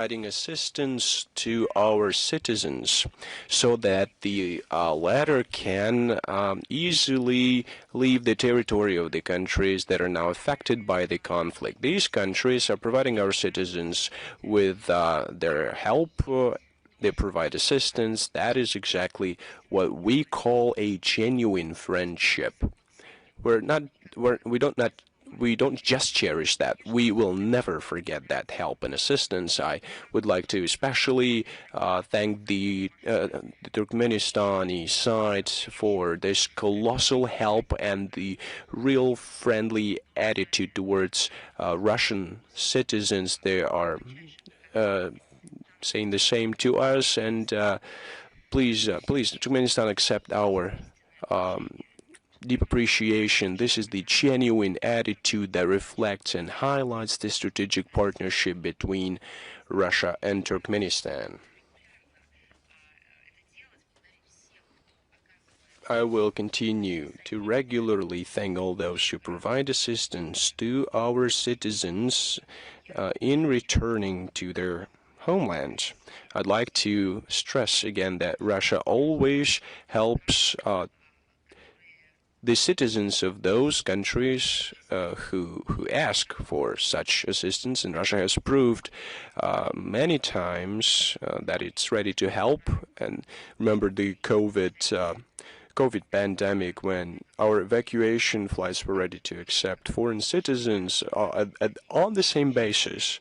providing assistance to our citizens so that the latter can easily leave the territory of the countries that are now affected by the conflict. These countries are providing our citizens with their help. They provide assistance. That is exactly what we call a genuine friendship. We don't just cherish that. We will never forget that help and assistance. I would like to especially thank the Turkmenistani side for this colossal help and the real friendly attitude towards Russian citizens. They are saying the same to us, and please, Turkmenistan, accept our deep appreciation. This is the genuine attitude that reflects and highlights the strategic partnership between Russia and Turkmenistan. I will continue to regularly thank all those who provide assistance to our citizens in returning to their homeland. I'd like to stress again that Russia always helps the citizens of those countries who ask for such assistance, and Russia has proved many times that it's ready to help. And remember the COVID pandemic, when our evacuation flights were ready to accept foreign citizens on the same basis,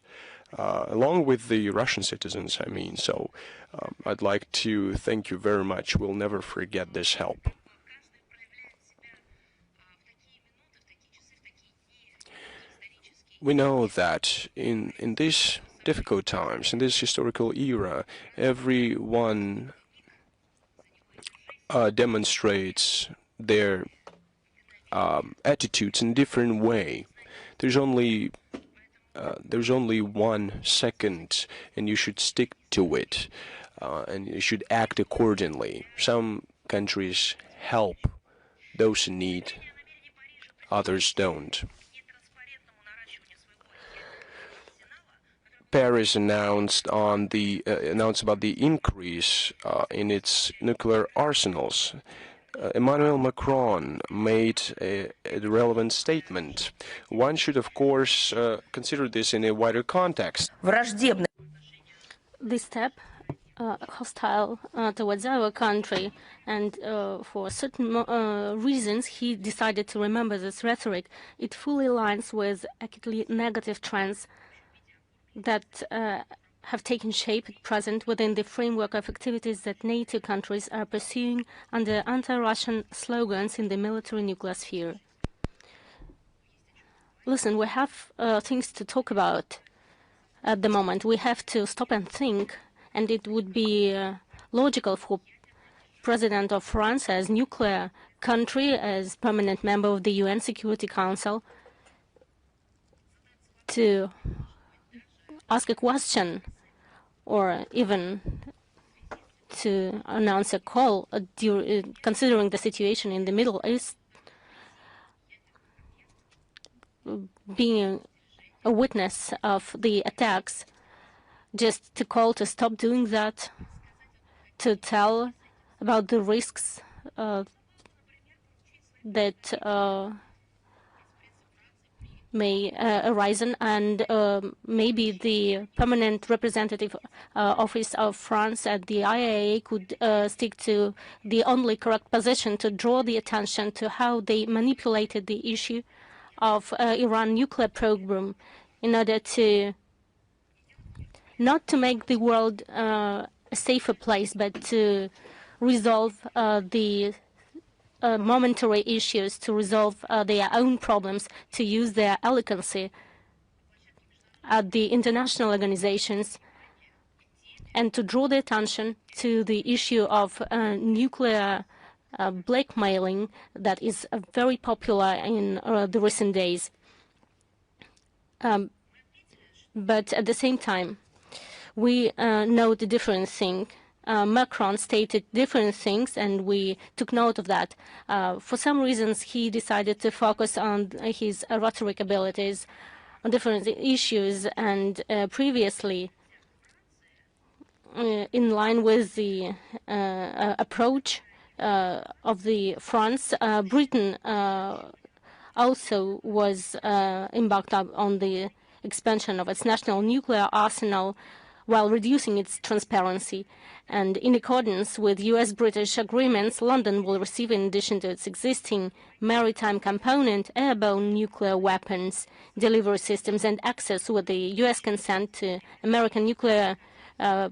along with the Russian citizens, I mean. So I'd like to thank you very much. We'll never forget this help. We know that in these difficult times, in this historical era, everyone demonstrates their attitudes in a different way. There's only 1 second, and you should stick to it, and you should act accordingly. Some countries help those in need, others don't. Paris announced about the increase in its nuclear arsenals. Emmanuel Macron made a relevant statement. One should, of course, consider this in a wider context. This step, hostile towards our country, and for certain reasons, he decided to remember this rhetoric. It fully aligns with acutely negative trends that have taken shape at present within the framework of activities that NATO countries are pursuing under anti-Russian slogans in the military nuclear sphere. Listen, we have things to talk about at the moment. We have to stop and think, and it would be logical for President of France, as nuclear country, as permanent member of the UN Security Council, to ask a question or even to announce a call considering the situation in the Middle East. Being a witness of the attacks, just to call to stop doing that, to tell about the risks that may arise, and maybe the permanent representative office of France at the IAEA could stick to the only correct position to draw the attention to how they manipulated the issue of Iran nuclear program in order to not to make the world a safer place, but to resolve the momentary issues, to resolve their own problems, to use their eloquency at the international organizations, and to draw the attention to the issue of nuclear blackmailing that is very popular in the recent days. But at the same time, we know the different thing. Macron stated different things, and we took note of that. For some reasons, he decided to focus on his rhetoric abilities on different issues, and previously in line with the approach of the France, Britain also was embarked on the expansion of its national nuclear arsenal while reducing its transparency. And in accordance with US-British agreements, London will receive, in addition to its existing maritime component, airborne nuclear weapons, delivery systems, and access, with the US consent, to American nuclear air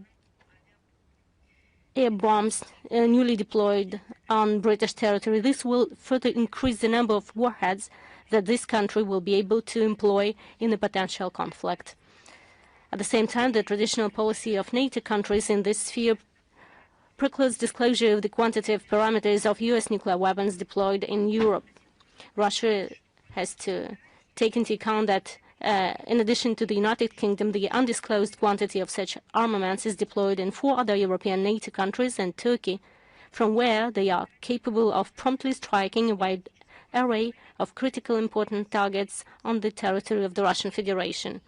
bombs newly deployed on British territory. This will further increase the number of warheads that this country will be able to employ in a potential conflict. At the same time, the traditional policy of NATO countries in this sphere precludes disclosure of the quantitative parameters of US nuclear weapons deployed in Europe. Russia has to take into account that in addition to the United Kingdom, the undisclosed quantity of such armaments is deployed in 4 other European NATO countries and Turkey, from where they are capable of promptly striking a wide array of critical important targets on the territory of the Russian Federation.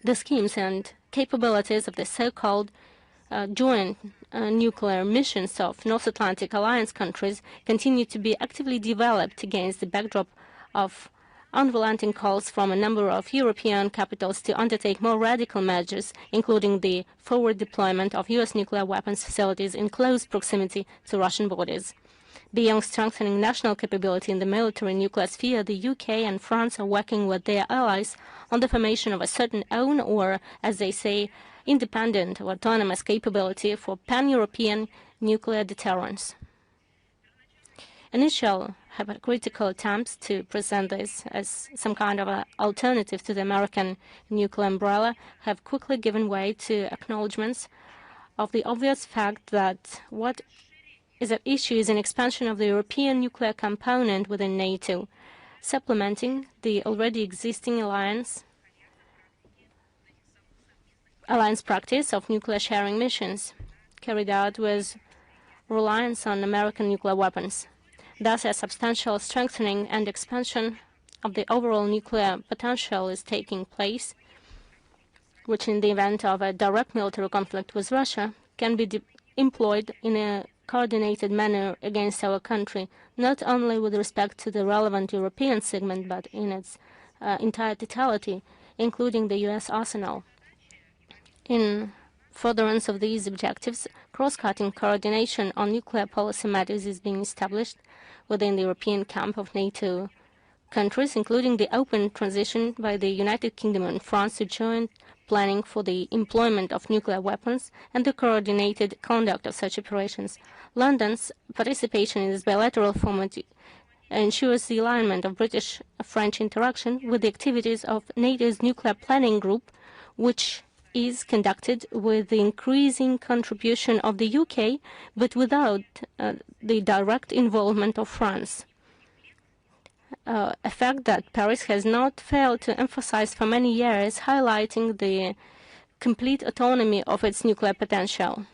The schemes and capabilities of the so-called joint nuclear missions of North Atlantic Alliance countries continue to be actively developed against the backdrop of unrelenting calls from a number of European capitals to undertake more radical measures, including the forward deployment of US nuclear weapons facilities in close proximity to Russian borders. Beyond strengthening national capability in the military nuclear sphere, the UK and France are working with their allies on the formation of a certain own, or, as they say, independent or autonomous capability for pan-European nuclear deterrence. Initial hypocritical attempts to present this as some kind of an alternative to the American nuclear umbrella have quickly given way to acknowledgments of the obvious fact that what is at issue is an expansion of the European nuclear component within NATO, supplementing the already existing alliance practice of nuclear sharing missions, carried out with reliance on American nuclear weapons. Thus, a substantial strengthening and expansion of the overall nuclear potential is taking place, which in the event of a direct military conflict with Russia can be employed in a coordinated manner against our country, not only with respect to the relevant European segment, but in its entire totality, including the US arsenal. In furtherance of these objectives, cross-cutting coordination on nuclear policy matters is being established within the European camp of NATO countries, including the open transition by the United Kingdom and France to joint planning for the employment of nuclear weapons and the coordinated conduct of such operations. London's participation in this bilateral format ensures the alignment of British-French interaction with the activities of NATO's nuclear planning group, which is conducted with the increasing contribution of the UK, but without the direct involvement of France. A fact that Paris has not failed to emphasize for many years, highlighting the complete autonomy of its nuclear potential.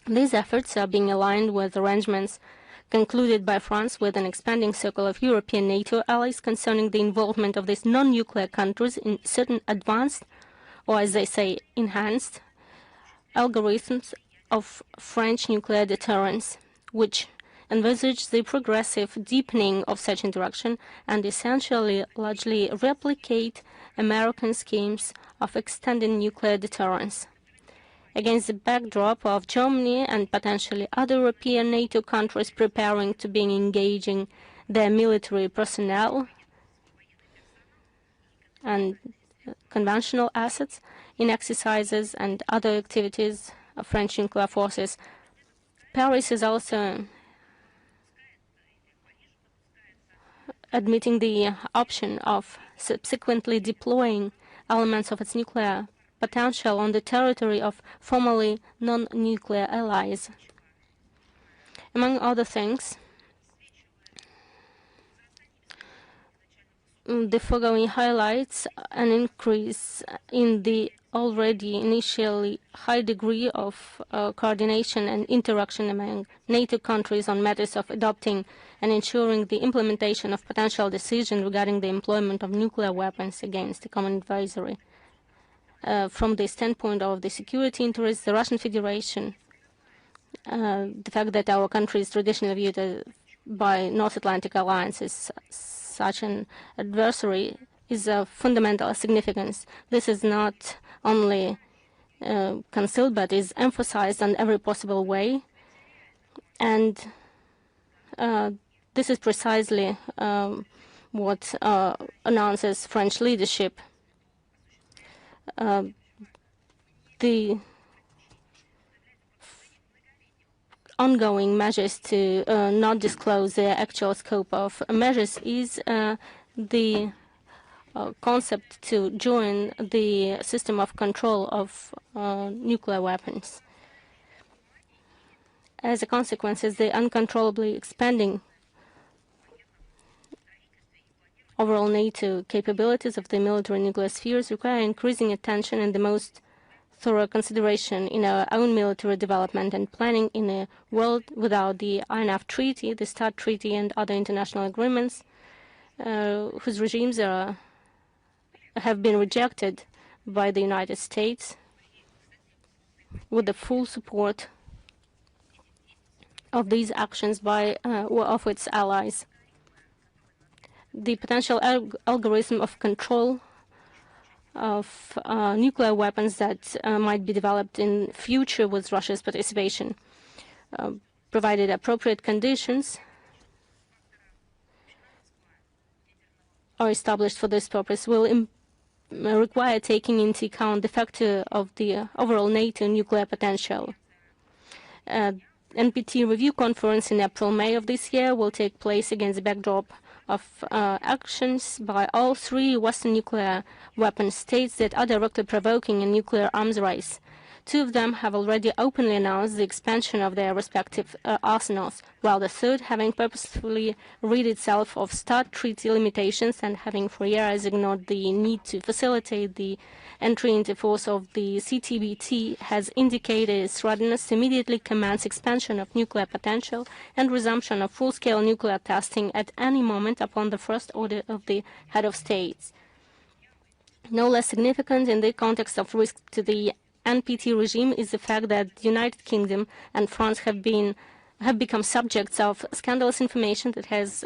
These efforts are being aligned with arrangements concluded by France with an expanding circle of European NATO allies concerning the involvement of these non-nuclear countries in certain advanced, or as they say, enhanced algorithms of French nuclear deterrence, which envisage the progressive deepening of such interaction and essentially largely replicate American schemes of extending nuclear deterrence. Against the backdrop of Germany and potentially other European NATO countries preparing to begin engaging their military personnel and conventional assets in exercises and other activities of French nuclear forces, Paris is also admitting the option of subsequently deploying elements of its nuclear potential on the territory of formerly non-nuclear allies. Among other things, the foregoing highlights an increase in the already initially high degree of coordination and interaction among NATO countries on matters of adopting and ensuring the implementation of potential decisions regarding the employment of nuclear weapons against the common advisory. from the standpoint of the security interests, the Russian Federation, the fact that our country is traditionally viewed by North Atlantic Alliance as such an adversary is of fundamental significance. This is not only concealed, but is emphasized in every possible way. And this is precisely what announces French leadership. The ongoing measures to not disclose the actual scope of measures is the concept to join the system of control of nuclear weapons. As a consequence, the uncontrollably expanding overall NATO capabilities of the military nuclear spheres require increasing attention and the most thorough consideration in our own military development and planning in a world without the INF Treaty, the START Treaty, and other international agreements whose regimes have been rejected by the United States with the full support of these actions by or of its allies. The potential algorithm of control of nuclear weapons that might be developed in future with Russia's participation, provided appropriate conditions are established for this purpose, will require taking into account the factor of the overall NATO nuclear potential. NPT review conference in April-May of this year will take place against the backdrop of actions by all three Western nuclear weapon states that are directly provoking a nuclear arms race. Two of them have already openly announced the expansion of their respective arsenals, while the third, having purposefully rid itself of START Treaty limitations and having for years ignored the need to facilitate the entry into force of the CTBT, has indicated its readiness to immediately commence expansion of nuclear potential and resumption of full-scale nuclear testing at any moment upon the first order of the head of states. No less significant in the context of risk to the NPT regime is the fact that the United Kingdom and France have become subjects of scandalous information that has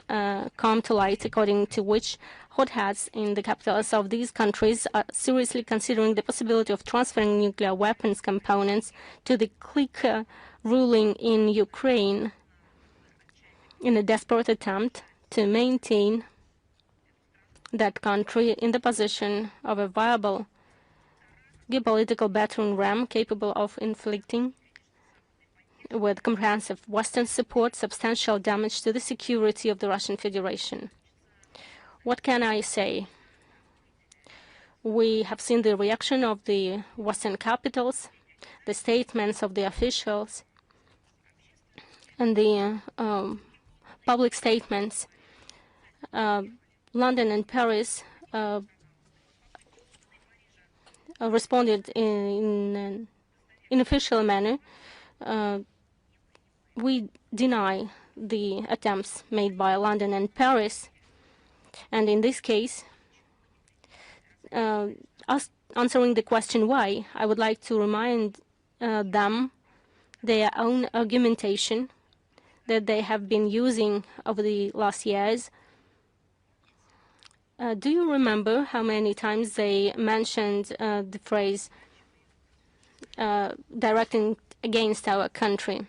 come to light, according to which hotheads in the capitals of these countries are seriously considering the possibility of transferring nuclear weapons components to the clique ruling in Ukraine in a desperate attempt to maintain that country in the position of a viable geopolitical battering ram capable of inflicting, with comprehensive Western support, substantial damage to the security of the Russian Federation. What can I say? We have seen the reaction of the Western capitals, the statements of the officials, and the public statements. London and Paris responded in an unofficial manner. We deny the attempts made by London and Paris, and in this case, answering the question why, I would like to remind them their own argumentation that they have been using over the last years. Do you remember how many times they mentioned the phrase directing against our country?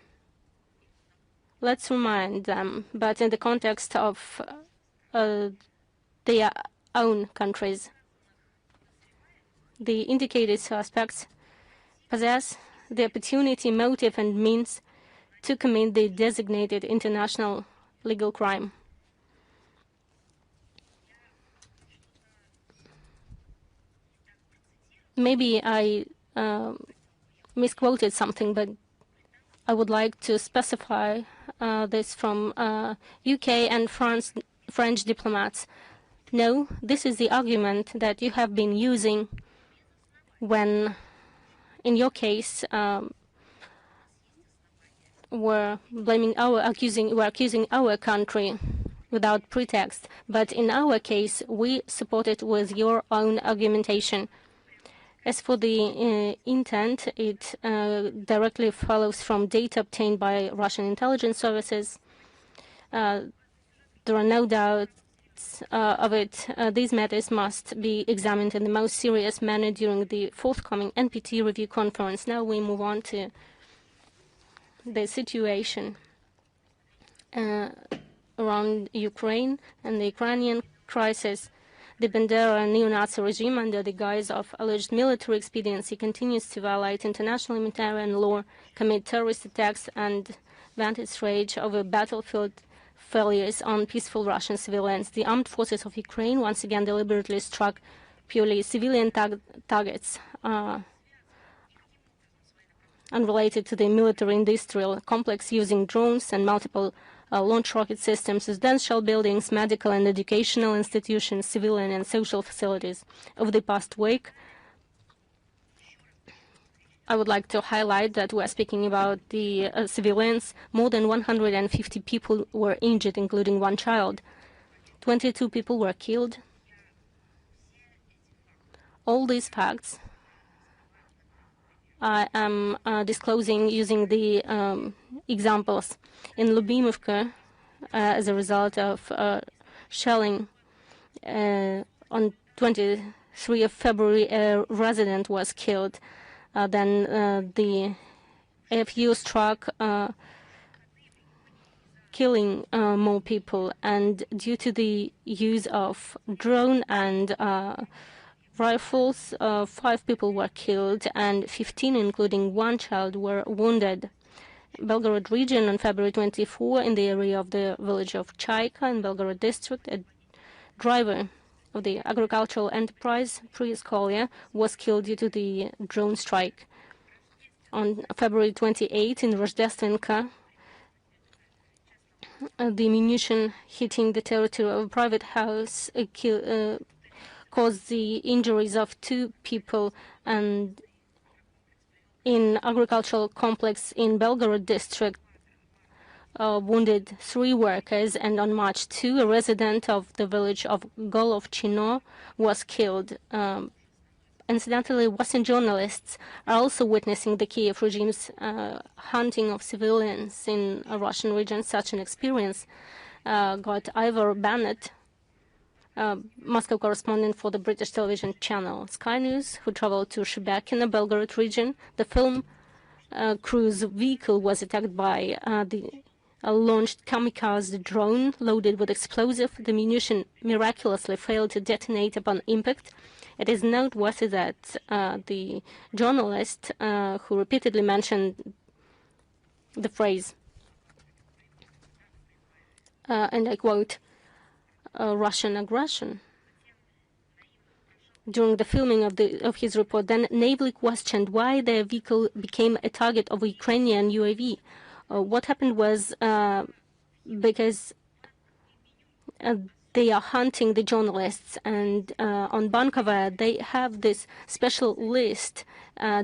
Let's remind them, but in the context of their own countries. The indicated suspects possess the opportunity, motive, and means to commit the designated international legal crime. Maybe I misquoted something, but I would like to specify this from UK and French diplomats. No, this is the argument that you have been using when, in your case, we're accusing our country without pretext. But in our case, we support it with your own argumentation. As for the intent, it directly follows from data obtained by Russian intelligence services. There are no doubts of it. These matters must be examined in the most serious manner during the forthcoming NPT review conference. Now we move on to the situation around Ukraine and the Ukrainian crisis. The Bandera neo-Nazi regime, under the guise of alleged military expediency, continues to violate international humanitarian law, commit terrorist attacks, and vent its rage over battlefield failures on peaceful Russian civilians. The armed forces of Ukraine once again deliberately struck purely civilian targets unrelated to the military-industrial complex, using drones and multiple launch rocket systems, residential buildings, medical and educational institutions, civilian and social facilities. Over the past week, I would like to highlight that we are speaking about the civilians. More than 150 people were injured, including one child. 22 people were killed. All these facts I am disclosing using the examples. In Lubimovka, as a result of shelling on 23 of February, a resident was killed. Then the AFU struck, killing more people. And due to the use of drone and rifles, 5 people were killed and 15, including one child, were wounded. Belgorod region on February 24, in the area of the village of Chaika in Belgorod district, a driver of the agricultural enterprise Priskolia was killed due to the drone strike. On February 28, in Rozhdestvenka, the ammunition hitting the territory of a private house caused the injuries of 2 people, and in agricultural complex in Belgorod district wounded 3 workers, and on March 2, a resident of the village of Golovchino was killed. Incidentally, Western journalists are also witnessing the Kiev regime's hunting of civilians in a Russian region. Such an experience got Ivor Bennett, Moscow correspondent for the British television channel Sky News, who traveled to Shebekino, Belgorod region. The film cruise vehicle was attacked by the launched kamikaze drone loaded with explosive. The munition miraculously failed to detonate upon impact. It is noteworthy that the journalist who repeatedly mentioned the phrase, and I quote, Russian aggression, during the filming of his report, then naively questioned why the vehicle became a target of a Ukrainian UAV. What happened was because they are hunting the journalists, and on Bankova they have this special list.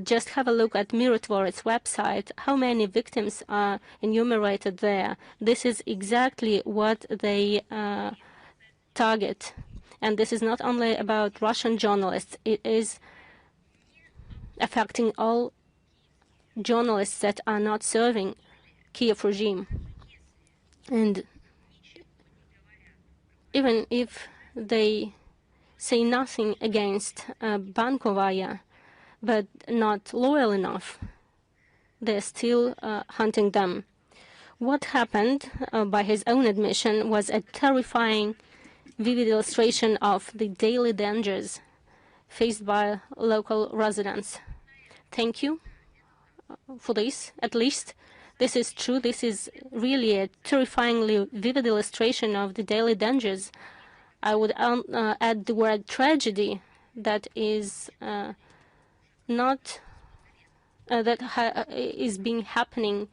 Just have a look at Mirotvorets website, how many victims are enumerated there. This is exactly what they target. And this is not only about Russian journalists, it is affecting all journalists that are not serving Kiev regime. And even if they say nothing against Bankovaya, but not loyal enough, they're still hunting them. What happened, by his own admission, was a terrifying, vivid illustration of the daily dangers faced by local residents. Thank you for this, at least. This is true. This is really a terrifyingly vivid illustration of the daily dangers. I would add the word tragedy that is is being happening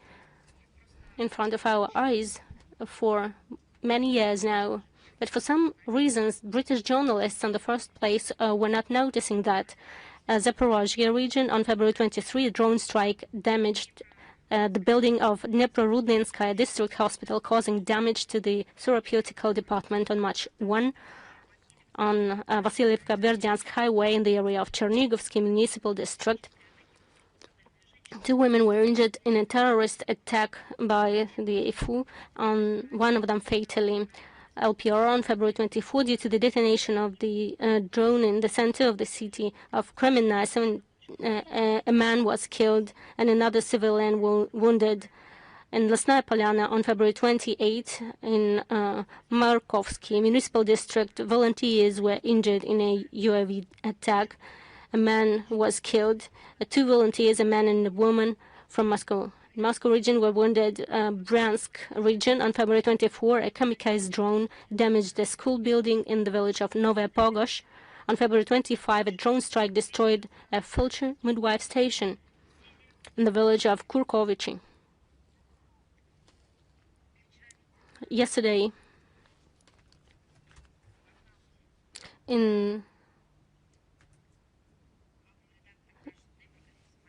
in front of our eyes for many years now. But for some reasons, British journalists in the first place were not noticing that. Zaporozhye region on February 23, a drone strike damaged the building of Dnepro-Rudninskaya district hospital, causing damage to the therapeutical department on March 1. on Vasilievka-Berdyansk highway in the area of Chernigovsky municipal district. 2 women were injured in a terrorist attack by the FU, on one of them fatally. LPR on February 24, due to the detonation of the drone in the center of the city of Kreminna, a man was killed and another civilian wounded. In Lesnaya Polyana on February 28, in Markovsky municipal district, volunteers were injured in a UAV attack. A man was killed. 2 volunteers, a man and a woman from Moscow. Moscow region were wounded. Bryansk region on February 24, a kamikaze drone damaged a school building in the village of Novaya Pogosh. On February 25, a drone strike destroyed a Felcher midwife station in the village of Kurkovichi. Yesterday, in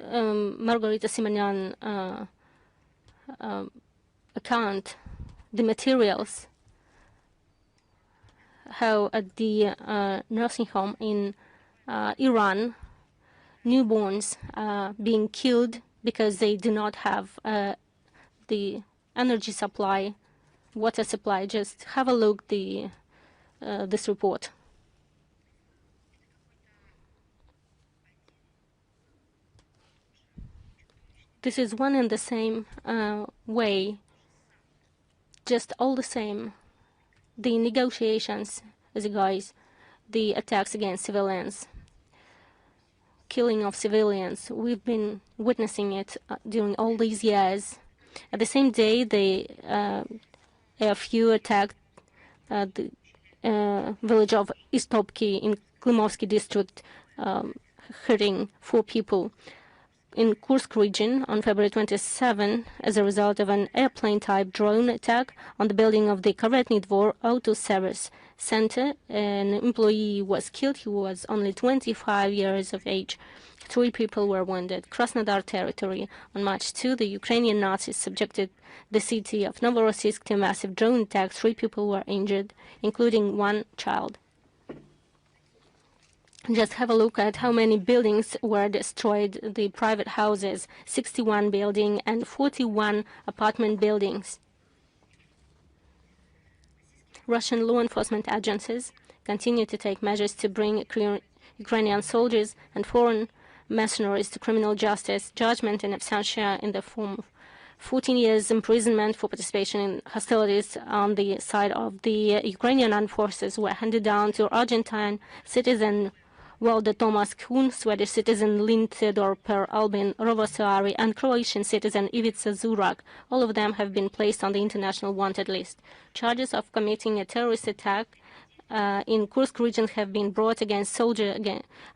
Margarita Simonyan account, the materials, how at the nursing home in Iran, newborns are being killed because they do not have the energy supply, water supply. Just have a look this report. This is one and the same way, just all the same. The negotiations, guys, the attacks against civilians, killing of civilians, we've been witnessing it during all these years. At the same day, a few attacked the village of Istopki in Klimovsky district, hurting 4 people. In Kursk region on February 27, as a result of an airplane-type drone attack on the building of the Karetny Dvor Auto Service Center, an employee was killed. He was only 25 years of age. 3 people were wounded. Krasnodar territory. On March 2, the Ukrainian Nazis subjected the city of Novorossiysk to a massive drone attack. 3 people were injured, including 1 child. Just have a look at how many buildings were destroyed. The private houses, 61 buildings and 41 apartment buildings. Russian law enforcement agencies continue to take measures to bring Ukrainian soldiers and foreign mercenaries to criminal justice. Judgment in absentia in the form of 14 years imprisonment for participation in hostilities on the side of the Ukrainian armed forces were handed down to Argentine citizen Waldo Thomas Kuhn, Swedish citizen Lynn Theodor Per Albin Rovosari, and Croatian citizen Ivica Zurak. All of them have been placed on the international wanted list. Charges of committing a terrorist attack in Kursk region have been brought against soldier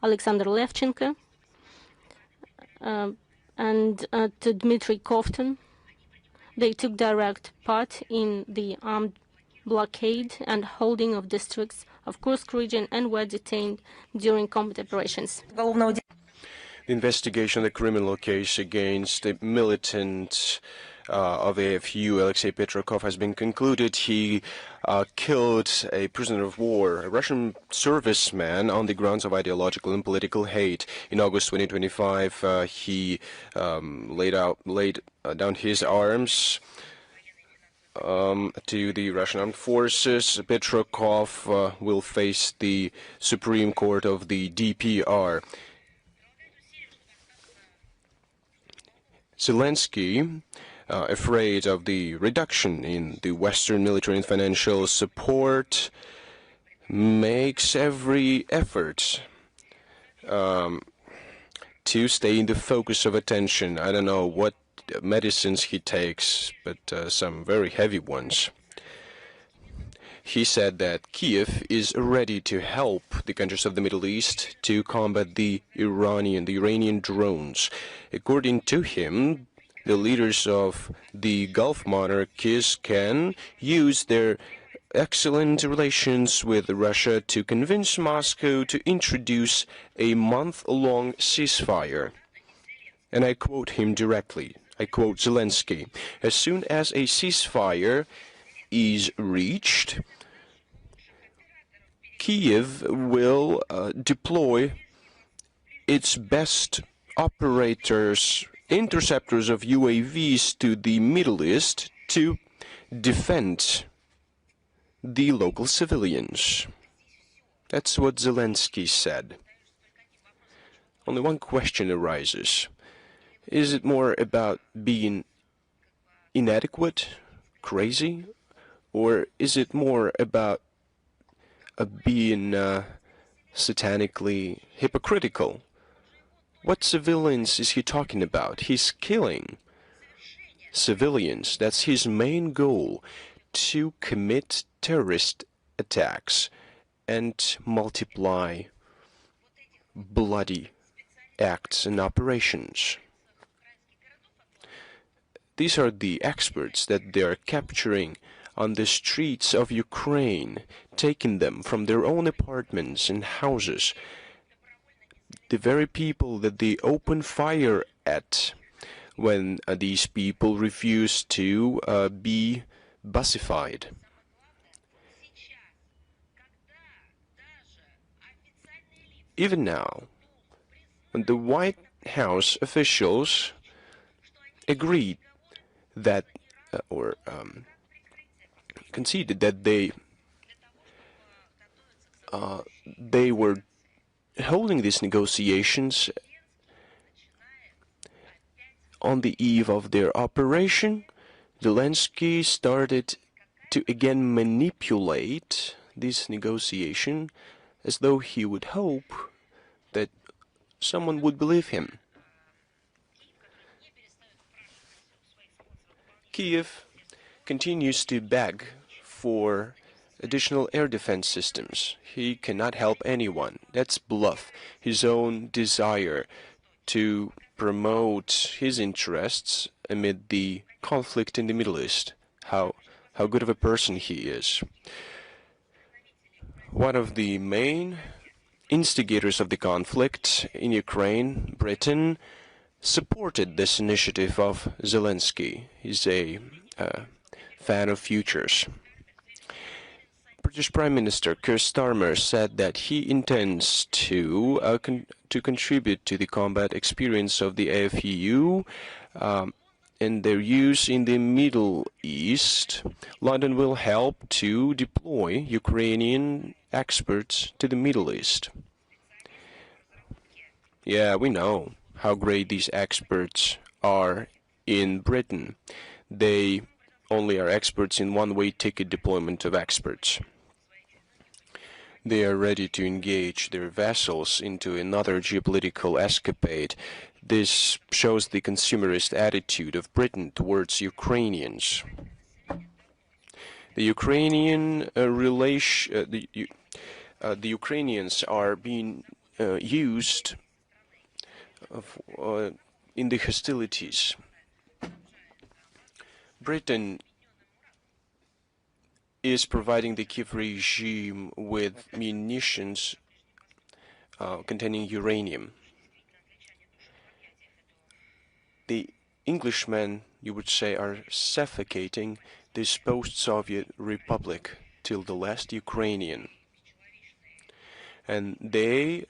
Alexander Levchenko and to Dmitry Kovtun. They took direct part in the armed blockade and holding of districts of Kursk region and were detained during combat operations. The investigation of the criminal case against the militant of AFU, Alexei Petrakov, has been concluded. He killed a prisoner of war, a Russian serviceman, on the grounds of ideological and political hate. In August 2025, he laid down his arms to the Russian armed forces. Petrakov will face the Supreme Court of the DPR. Zelensky, afraid of the reduction in the Western military and financial support, makes every effort to stay in the focus of attention. I don't know what medicines he takes, but some very heavy ones. He said that Kiev is ready to help the countries of the Middle East to combat the Iranian drones. According to him, the leaders of the Gulf monarchies can use their excellent relations with Russia to convince Moscow to introduce a month-long ceasefire. And I quote him directly. I quote Zelensky, "As soon as a ceasefire is reached, Kiev will deploy its best operators, interceptors of UAVs to the Middle East to defend the local civilians. That's what Zelensky said. Only one question arises. Is it more about being inadequate, crazy, or is it more about being satanically hypocritical? What civilians is he talking about? He's killing civilians. That's his main goal, to commit terrorist attacks and multiply bloody acts and operations. These are the experts that they are capturing on the streets of Ukraine, taking them from their own apartments and houses. The very people that they open fire at when these people refuse to be bussified. Even now, the White House officials agreed that, conceded that they were holding these negotiations on the eve of their operation. Zelensky started to again manipulate this negotiation as though he would hope that someone would believe him. Kiev continues to beg for additional air defense systems. He cannot help anyone. That's bluff. His own desire to promote his interests amid the conflict in the Middle East. How good of a person he is. One of the main instigators of the conflict in Ukraine, Britain, supported this initiative of Zelensky. He's a fan of futures. British Prime Minister Keir Starmer said that he intends to contribute to the combat experience of the AFEU and their use in the Middle East. London will help to deploy Ukrainian experts to the Middle East. Yeah, we know how great these experts are in Britain. They only are experts in one-way ticket deployment of experts. They are ready to engage their vessels into another geopolitical escapade. This shows the consumerist attitude of Britain towards Ukrainians. The Ukrainians are being used in the hostilities. Britain is providing the Kiev regime with munitions containing uranium. The Englishmen, you would say, are suffocating this post-Soviet republic till the last Ukrainian. And they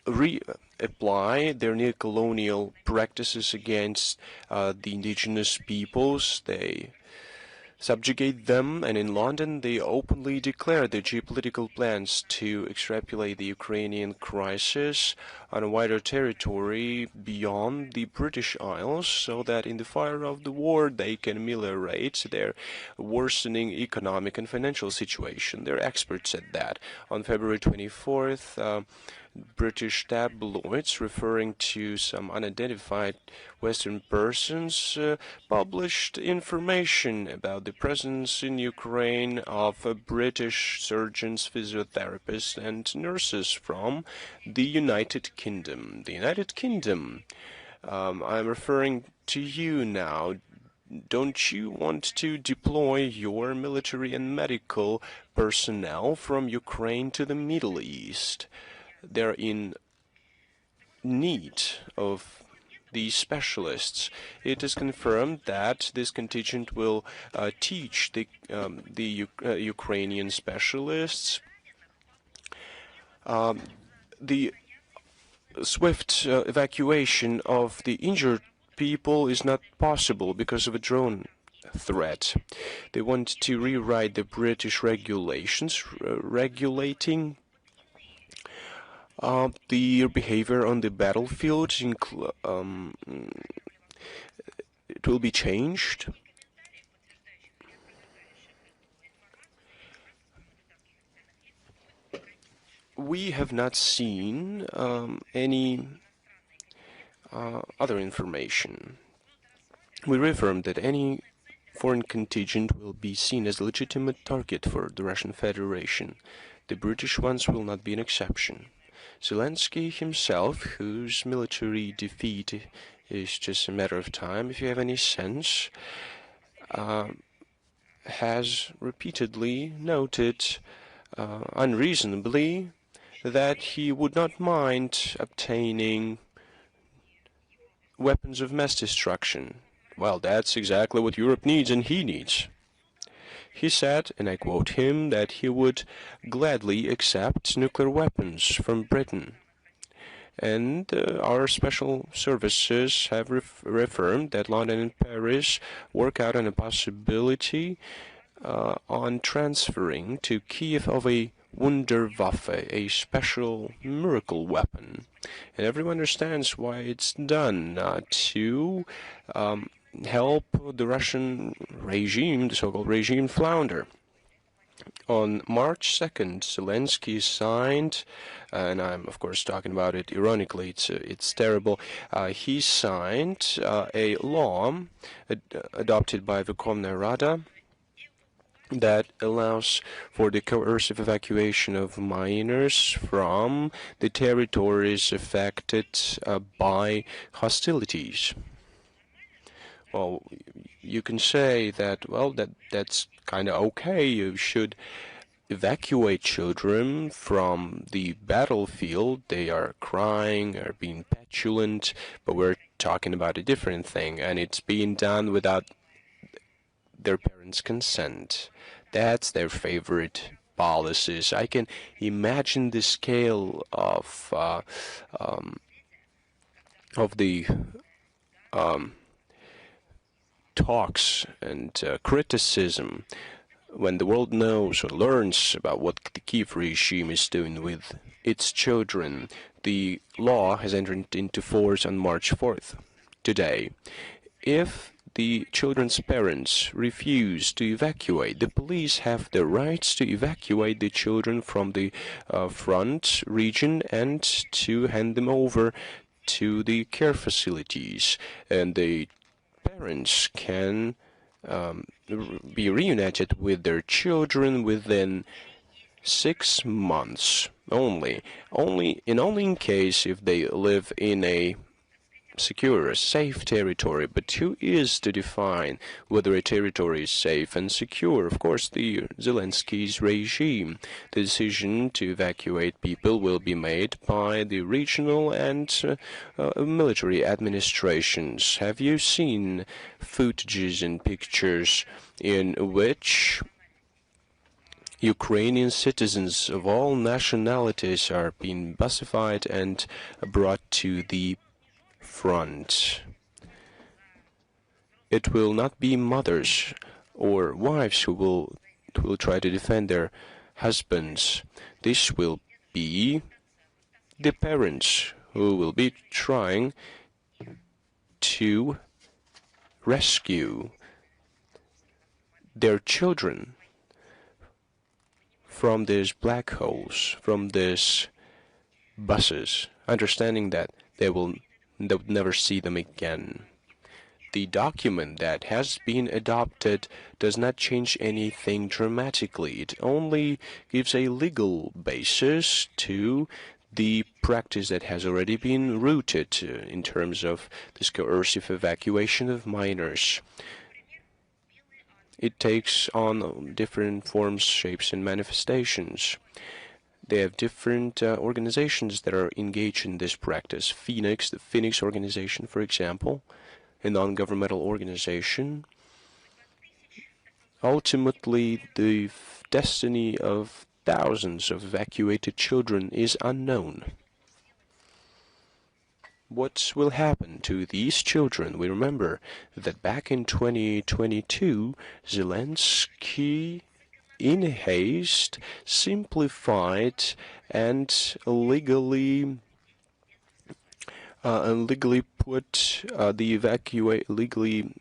reapply their neo-colonial practices against the indigenous peoples. They subjugate them, and in London they openly declare their geopolitical plans to extrapolate the Ukrainian crisis on a wider territory beyond the British Isles, so that in the fire of the war they can ameliorate their worsening economic and financial situation. They're experts at that. On February 24th, British tabloids, referring to some unidentified Western persons, published information about the presence in Ukraine of British surgeons, physiotherapists, and nurses from the United Kingdom. The United Kingdom, I'm referring to you now. Don't you want to deploy your military and medical personnel from Ukraine to the Middle East? They're in need of the specialists. It is confirmed that this contingent will teach the Ukrainian specialists the swift evacuation of the injured people is not possible because of a drone threat. They want to rewrite the British regulations regulating the behavior on the battlefield. It will be changed. We have not seen any other information. We reaffirm that any foreign contingent will be seen as a legitimate target for the Russian Federation. The British ones will not be an exception. Zelensky himself, whose military defeat is just a matter of time, if you have any sense, has repeatedly noted unreasonably that he would not mind obtaining weapons of mass destruction. Well, that's exactly what Europe needs and he needs. He said, and I quote him, that he would gladly accept nuclear weapons from Britain. And our special services have reaffirmed that London and Paris work out on a possibility on transferring to Kiev of a Wunderwaffe, a special miracle weapon. And everyone understands why it's done, to help the Russian regime, the so-called regime, flounder. On March 2nd, Zelensky signed, and I'm of course talking about it ironically, it's terrible, he signed a law adopted by Verkhovna Rada that allows for the coercive evacuation of minors from the territories affected by hostilities. Well, you can say that, well, that's kind of okay. You should evacuate children from the battlefield. They are crying, are being petulant, but we're talking about a different thing, and it's being done without their parents' consent. That's their favorite policies. I can imagine the scale of the talks and criticism when the world knows or learns about what the Kiev regime is doing with its children. The law has entered into force on March 4th, today. If the children's parents refuse to evacuate, the police have the rights to evacuate the children from the front region and to hand them over to the care facilities. And the parents can be reunited with their children within 6 months only in case if they live in a secure, safe territory. But who is to define whether a territory is safe and secure? Of course, the Zelensky's regime. The decision to evacuate people will be made by the regional and military administrations. Have you seen footages and pictures in which Ukrainian citizens of all nationalities are being bussified and brought to the front? It will not be mothers or wives who will try to defend their husbands. This will be the parents who will be trying to rescue their children from these black holes, from these buses, understanding that they would never see them again. The document that has been adopted does not change anything dramatically. It only gives a legal basis to the practice that has already been rooted in terms of this coercive evacuation of minors. It takes on different forms, shapes, and manifestations. They have different organizations that are engaged in this practice. Phoenix, the Phoenix organization, for example, a non-governmental organization. Ultimately, the destiny of thousands of evacuated children is unknown. What will happen to these children? We remember that back in 2022, Zelensky, in haste, simplified and legally put legally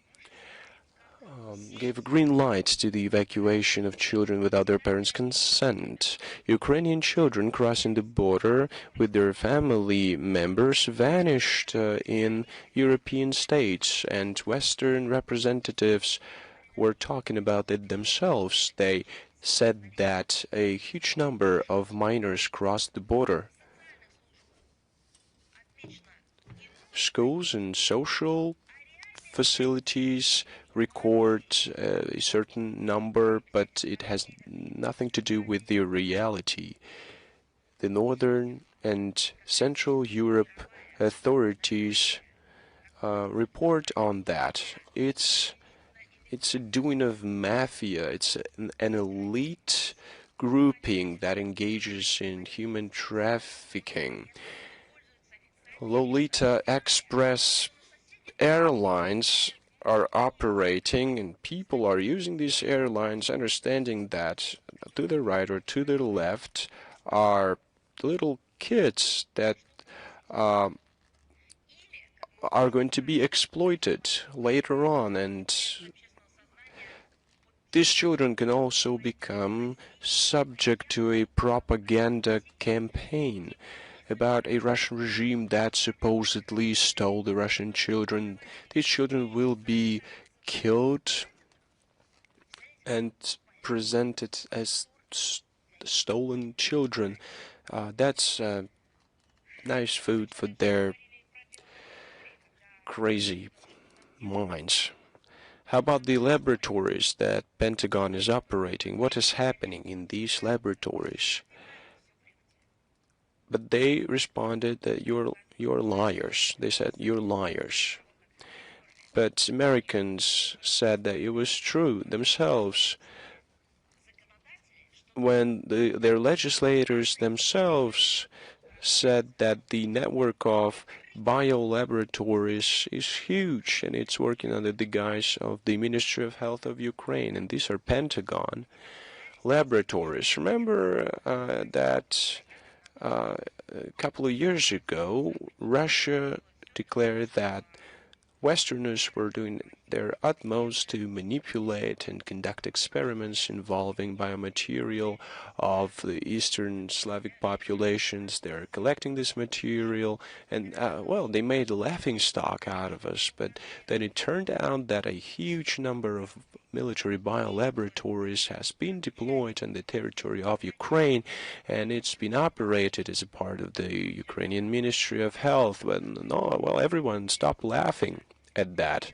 gave a green light to the evacuation of children without their parents' consent. Ukrainian children crossing the border with their family members vanished in European states, and Western representatives were talking about it themselves. They said that a huge number of minors crossed the border. Schools and social facilities record a certain number, but it has nothing to do with the reality. The Northern and Central Europe authorities report on that. It's a doing of mafia. It's an elite grouping that engages in human trafficking. Lolita Express airlines are operating, and people are using these airlines, understanding that to the right or to the left are little kids that are going to be exploited later on, and these children can also become subject to a propaganda campaign about a Russian regime that supposedly stole the Russian children. These children will be killed and presented as stolen children. That's nice food for their crazy minds. How about the laboratories that Pentagon is operating? What is happening in these laboratories? But they responded that you're liars. They said, you're liars. But Americans said that it was true themselves. When their legislators themselves said that the network of biolaboratories is huge, and it's working under the guise of the Ministry of Health of Ukraine, and these are Pentagon laboratories. Remember that a couple of years ago, Russia declared that Westerners were doing their utmost to manipulate and conduct experiments involving biomaterial of the Eastern Slavic populations. They're collecting this material, and well, they made a laughingstock out of us. But then it turned out that a huge number of military biolaboratories has been deployed on the territory of Ukraine, and it's been operated as a part of the Ukrainian Ministry of Health. But no, well, everyone stopped laughing at that.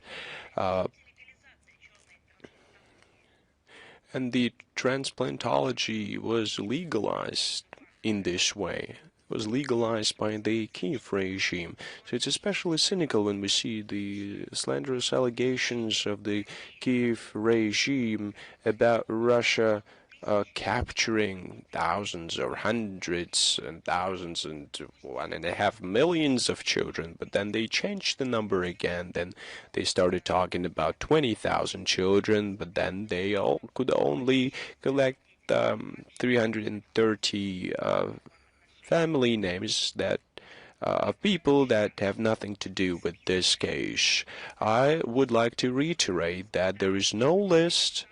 And the transplantology was legalized in this way. It was legalized by the Kiev regime. So it's especially cynical when we see the slanderous allegations of the Kiev regime about Russia capturing thousands or hundreds and thousands and 1.5 million of children, but then they changed the number again. Then they started talking about 20,000 children, but then they all could only collect 330 family names that of people that have nothing to do with this case. I would like to reiterate that there is no list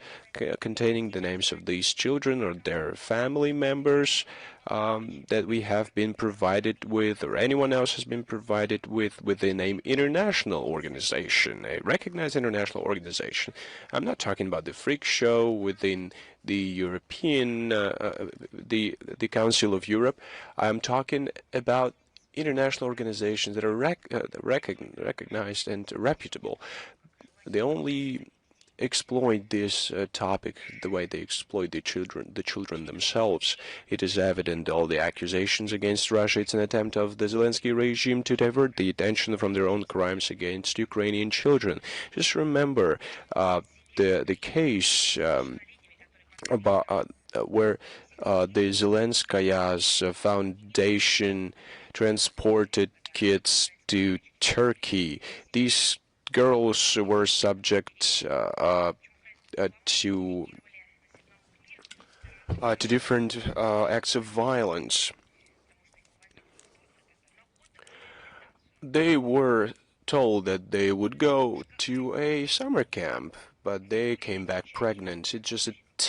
containing the names of these children or their family members that we have been provided with, or anyone else has been provided with the name international organization, a recognized international organization. I'm not talking about the freak show within the European, the Council of Europe. I'm talking about international organizations that are recognized and reputable. The only exploit this topic the way they exploit the children themselves. It is evident all the accusations against Russia. It's an attempt of the Zelensky regime to divert the attention from their own crimes against Ukrainian children. Just remember the case about where the Zelenskaya's foundation transported kids to Turkey. These girls were subject to different acts of violence. They were told that they would go to a summer camp, but they came back pregnant. It's just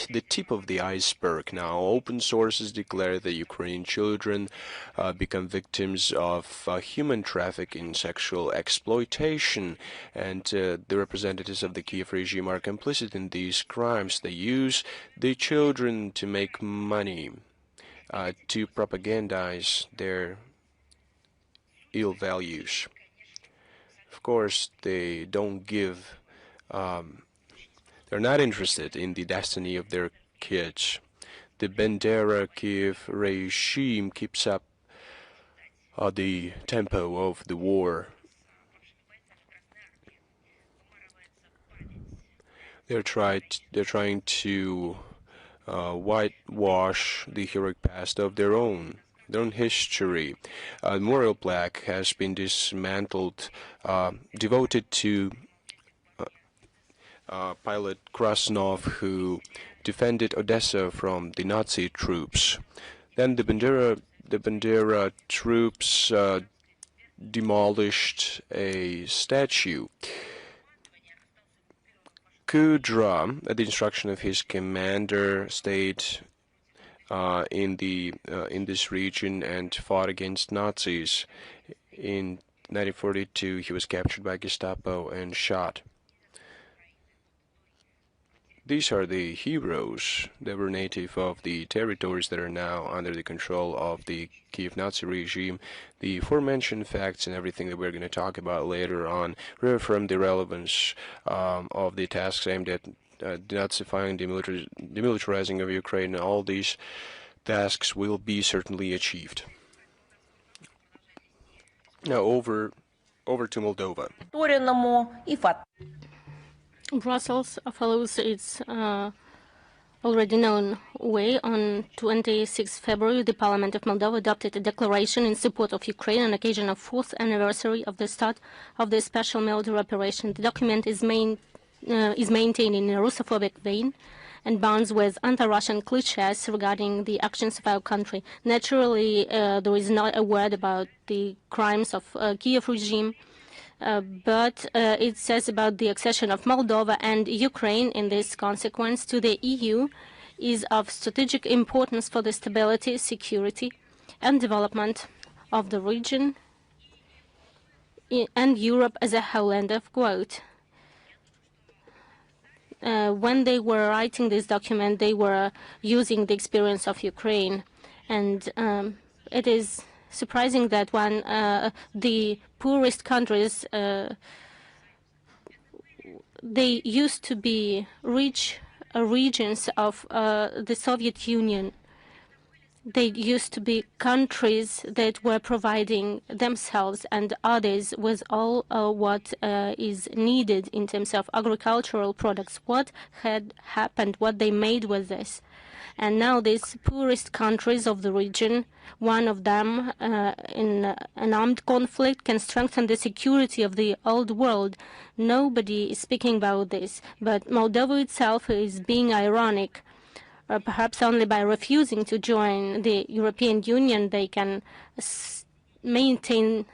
the tip of the iceberg. Now, open sources declare that Ukrainian children become victims of human trafficking, sexual exploitation, and the representatives of the Kiev regime are complicit in these crimes. They use the children to make money, to propagandize their ill values. Of course, they don't give they're not interested in the destiny of their kids. The Bandera Kiev regime keeps up the tempo of the war. They're trying to whitewash the heroic past of their own history. The memorial plaque has been dismantled, devoted to pilot Krasnov, who defended Odessa from the Nazi troops. Then the Bandera troops demolished a statue. Kudra, at the instruction of his commander, stayed in this region and fought against Nazis. In 1942, he was captured by Gestapo and shot. These are the heroes that were native of the territories that are now under the control of the Kiev Nazi regime. The aforementioned facts and everything that we're going to talk about later on reaffirm the relevance of the tasks aimed at denazifying, demilitarizing of Ukraine. All these tasks will be certainly achieved. Now over to Moldova. Brussels follows its already known way. On 26 February, the Parliament of Moldova adopted a declaration in support of Ukraine on occasion of 4th anniversary of the start of the special military operation. The document is maintained in a Russophobic vein and bounds with anti-Russian cliches regarding the actions of our country. Naturally, there is not a word about the crimes of Kiev regime, but it says about the accession of Moldova and Ukraine in this consequence to the EU is of strategic importance for the stability, security, and development of the region and Europe as a whole. End of quote. When they were writing this document, they were using the experience of Ukraine, and it is surprising that when the poorest countries, they used to be rich regions of the Soviet Union. They used to be countries that were providing themselves and others with all what is needed in terms of agricultural products. What had happened, what they made with this. And now these poorest countries of the region, one of them in an armed conflict, can strengthen the security of the old world. Nobody is speaking about this, but Moldova itself is being ironic. Perhaps only by refusing to join the European Union they can maintain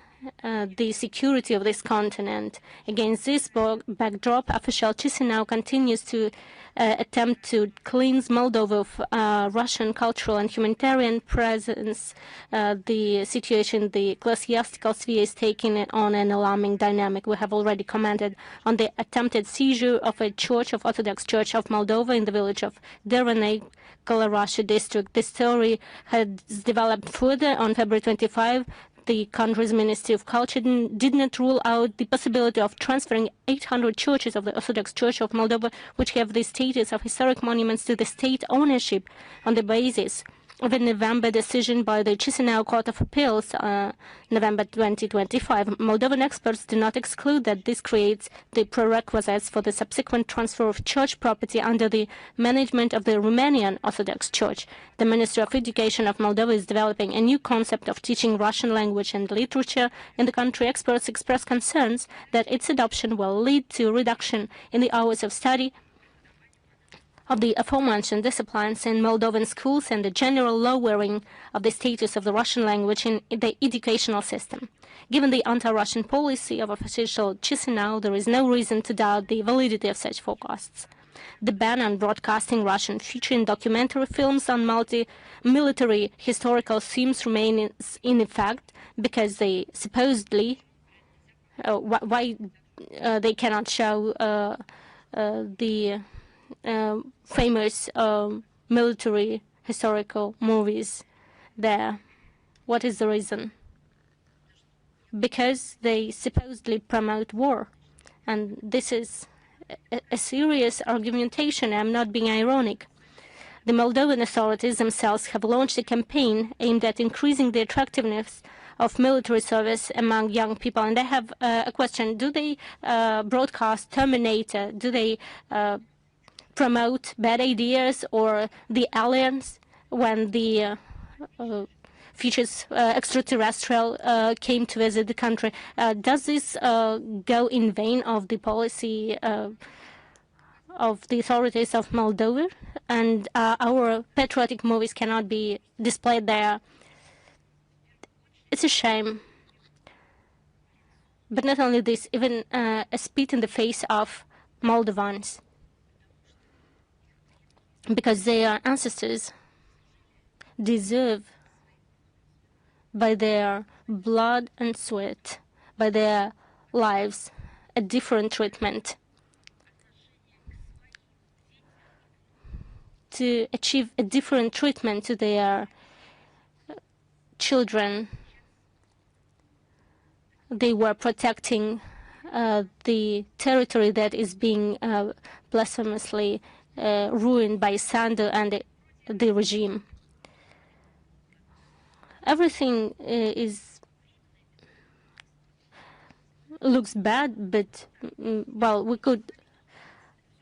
the security of this continent. Against this backdrop, official Chisinau continues to attempt to cleanse Moldova of Russian cultural and humanitarian presence. The situation, the ecclesiastical sphere is taking on an alarming dynamic. We have already commented on the attempted seizure of a church of Orthodox Church of Moldova in the village of Derenei, Kalarashi district. The story has developed further. On February 25, the country's Ministry of Culture did not rule out the possibility of transferring 800 churches of the Orthodox Church of Moldova, which have the status of historic monuments, to the state ownership on the basis of a November decision by the Chisinau Court of Appeals, November 2025. Moldovan experts do not exclude that this creates the prerequisites for the subsequent transfer of church property under the management of the Romanian Orthodox Church. The Ministry of Education of Moldova is developing a new concept of teaching Russian language and literature in the country. Experts express concerns that its adoption will lead to a reduction in the hours of study of the aforementioned disciplines in Moldovan schools and the general lowering of the status of the Russian language in the educational system. Given the anti-Russian policy of official Chisinau, there is no reason to doubt the validity of such forecasts. The ban on broadcasting Russian featuring documentary films on military historical themes remains in effect because they supposedly why they cannot show the famous military historical movies there. What is the reason? Because they supposedly promote war. And this is a serious argumentation. I'm not being ironic. The Moldovan authorities themselves have launched a campaign aimed at increasing the attractiveness of military service among young people. And I have a question. Do they broadcast Terminator? Do they promote bad ideas or the aliens when the features extraterrestrial came to visit the country? Does this go in vain of the policy of the authorities of Moldova? And our patriotic movies cannot be displayed there. It's a shame. But not only this, even a spit in the face of Moldovans, because their ancestors deserve, by their blood and sweat, by their lives, a different treatment. To achieve a different treatment to their children, they were protecting the territory that is being blasphemously ruined by Sandu and the regime. Everything looks bad, but well, we could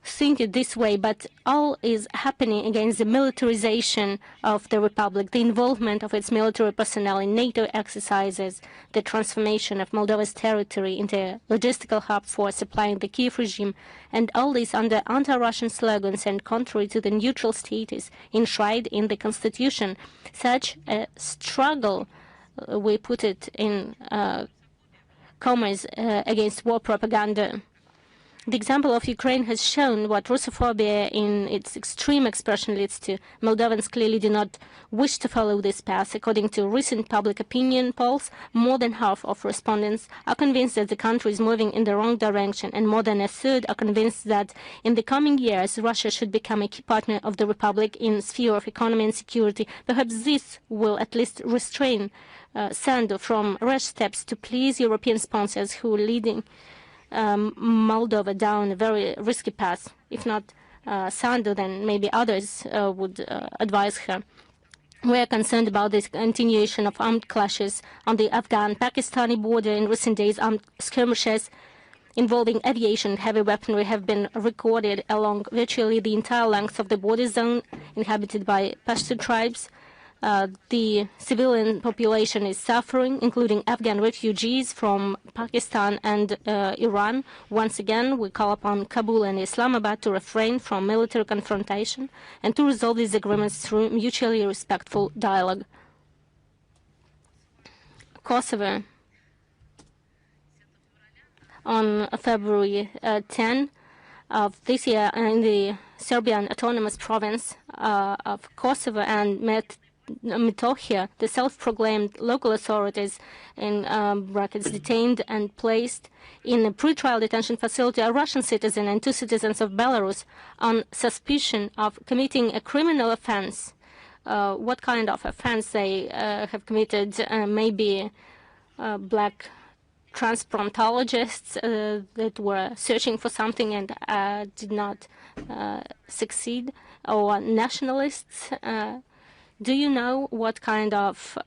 think it this way, but all is happening against the militarization of the republic, the involvement of its military personnel in NATO exercises, the transformation of Moldova's territory into a logistical hub for supplying the Kiev regime, and all this under anti-Russian slogans and contrary to the neutral status enshrined in the constitution. Such a struggle, we put it in commas, against war propaganda. The example of Ukraine has shown what Russophobia in its extreme expression leads to. Moldovans clearly do not wish to follow this path. According to recent public opinion polls, more than half of respondents are convinced that the country is moving in the wrong direction, and more than a third are convinced that in the coming years Russia should become a key partner of the republic in the sphere of economy and security. Perhaps this will at least restrain Sandu from rash steps to please European sponsors who are leading Moldova down a very risky path. If not Sandu, then maybe others would advise her. We are concerned about this continuation of armed clashes on the Afghan-Pakistani border. In recent days, armed skirmishes involving aviation and heavy weaponry have been recorded along virtually the entire length of the border zone inhabited by Pashto tribes. The civilian population is suffering, including Afghan refugees from Pakistan and Iran. Once again, we call upon Kabul and Islamabad to refrain from military confrontation and to resolve these agreements through mutually respectful dialogue. Kosovo. On February 10 of this year, in the Serbian autonomous province of Kosovo and Metohija, the self-proclaimed local authorities in brackets detained and placed in a pre-trial detention facility a Russian citizen and two citizens of Belarus on suspicion of committing a criminal offense. What kind of offense they have committed? Maybe black transplantologists that were searching for something and did not succeed, or nationalists. Do you know what kind of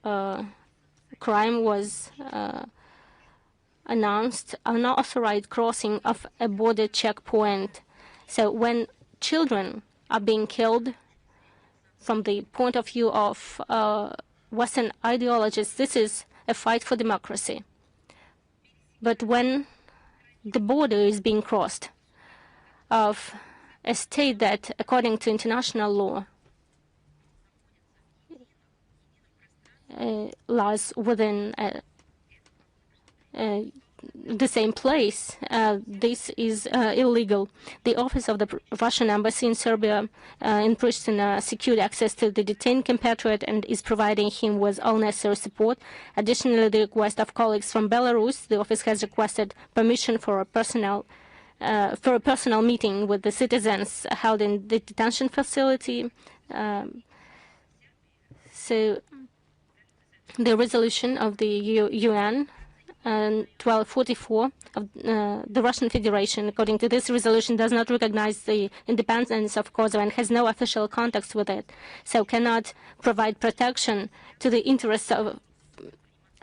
crime was announced? Unauthorized crossing of a border checkpoint. So when children are being killed from the point of view of Western ideologies, this is a fight for democracy. But when the border is being crossed of a state that, according to international law, lies within the same place, this is illegal. The office of the Russian embassy in Serbia in Pristina secured access to the detained compatriot and is providing him with all necessary support. Additionally, the request of colleagues from Belarus, the office has requested permission for a personal meeting with the citizens held in the detention facility. So the resolution of the UN 1244 of the Russian Federation, according to this resolution, does not recognize the independence of Kosovo and has no official contacts with it, so cannot provide protection to the interests of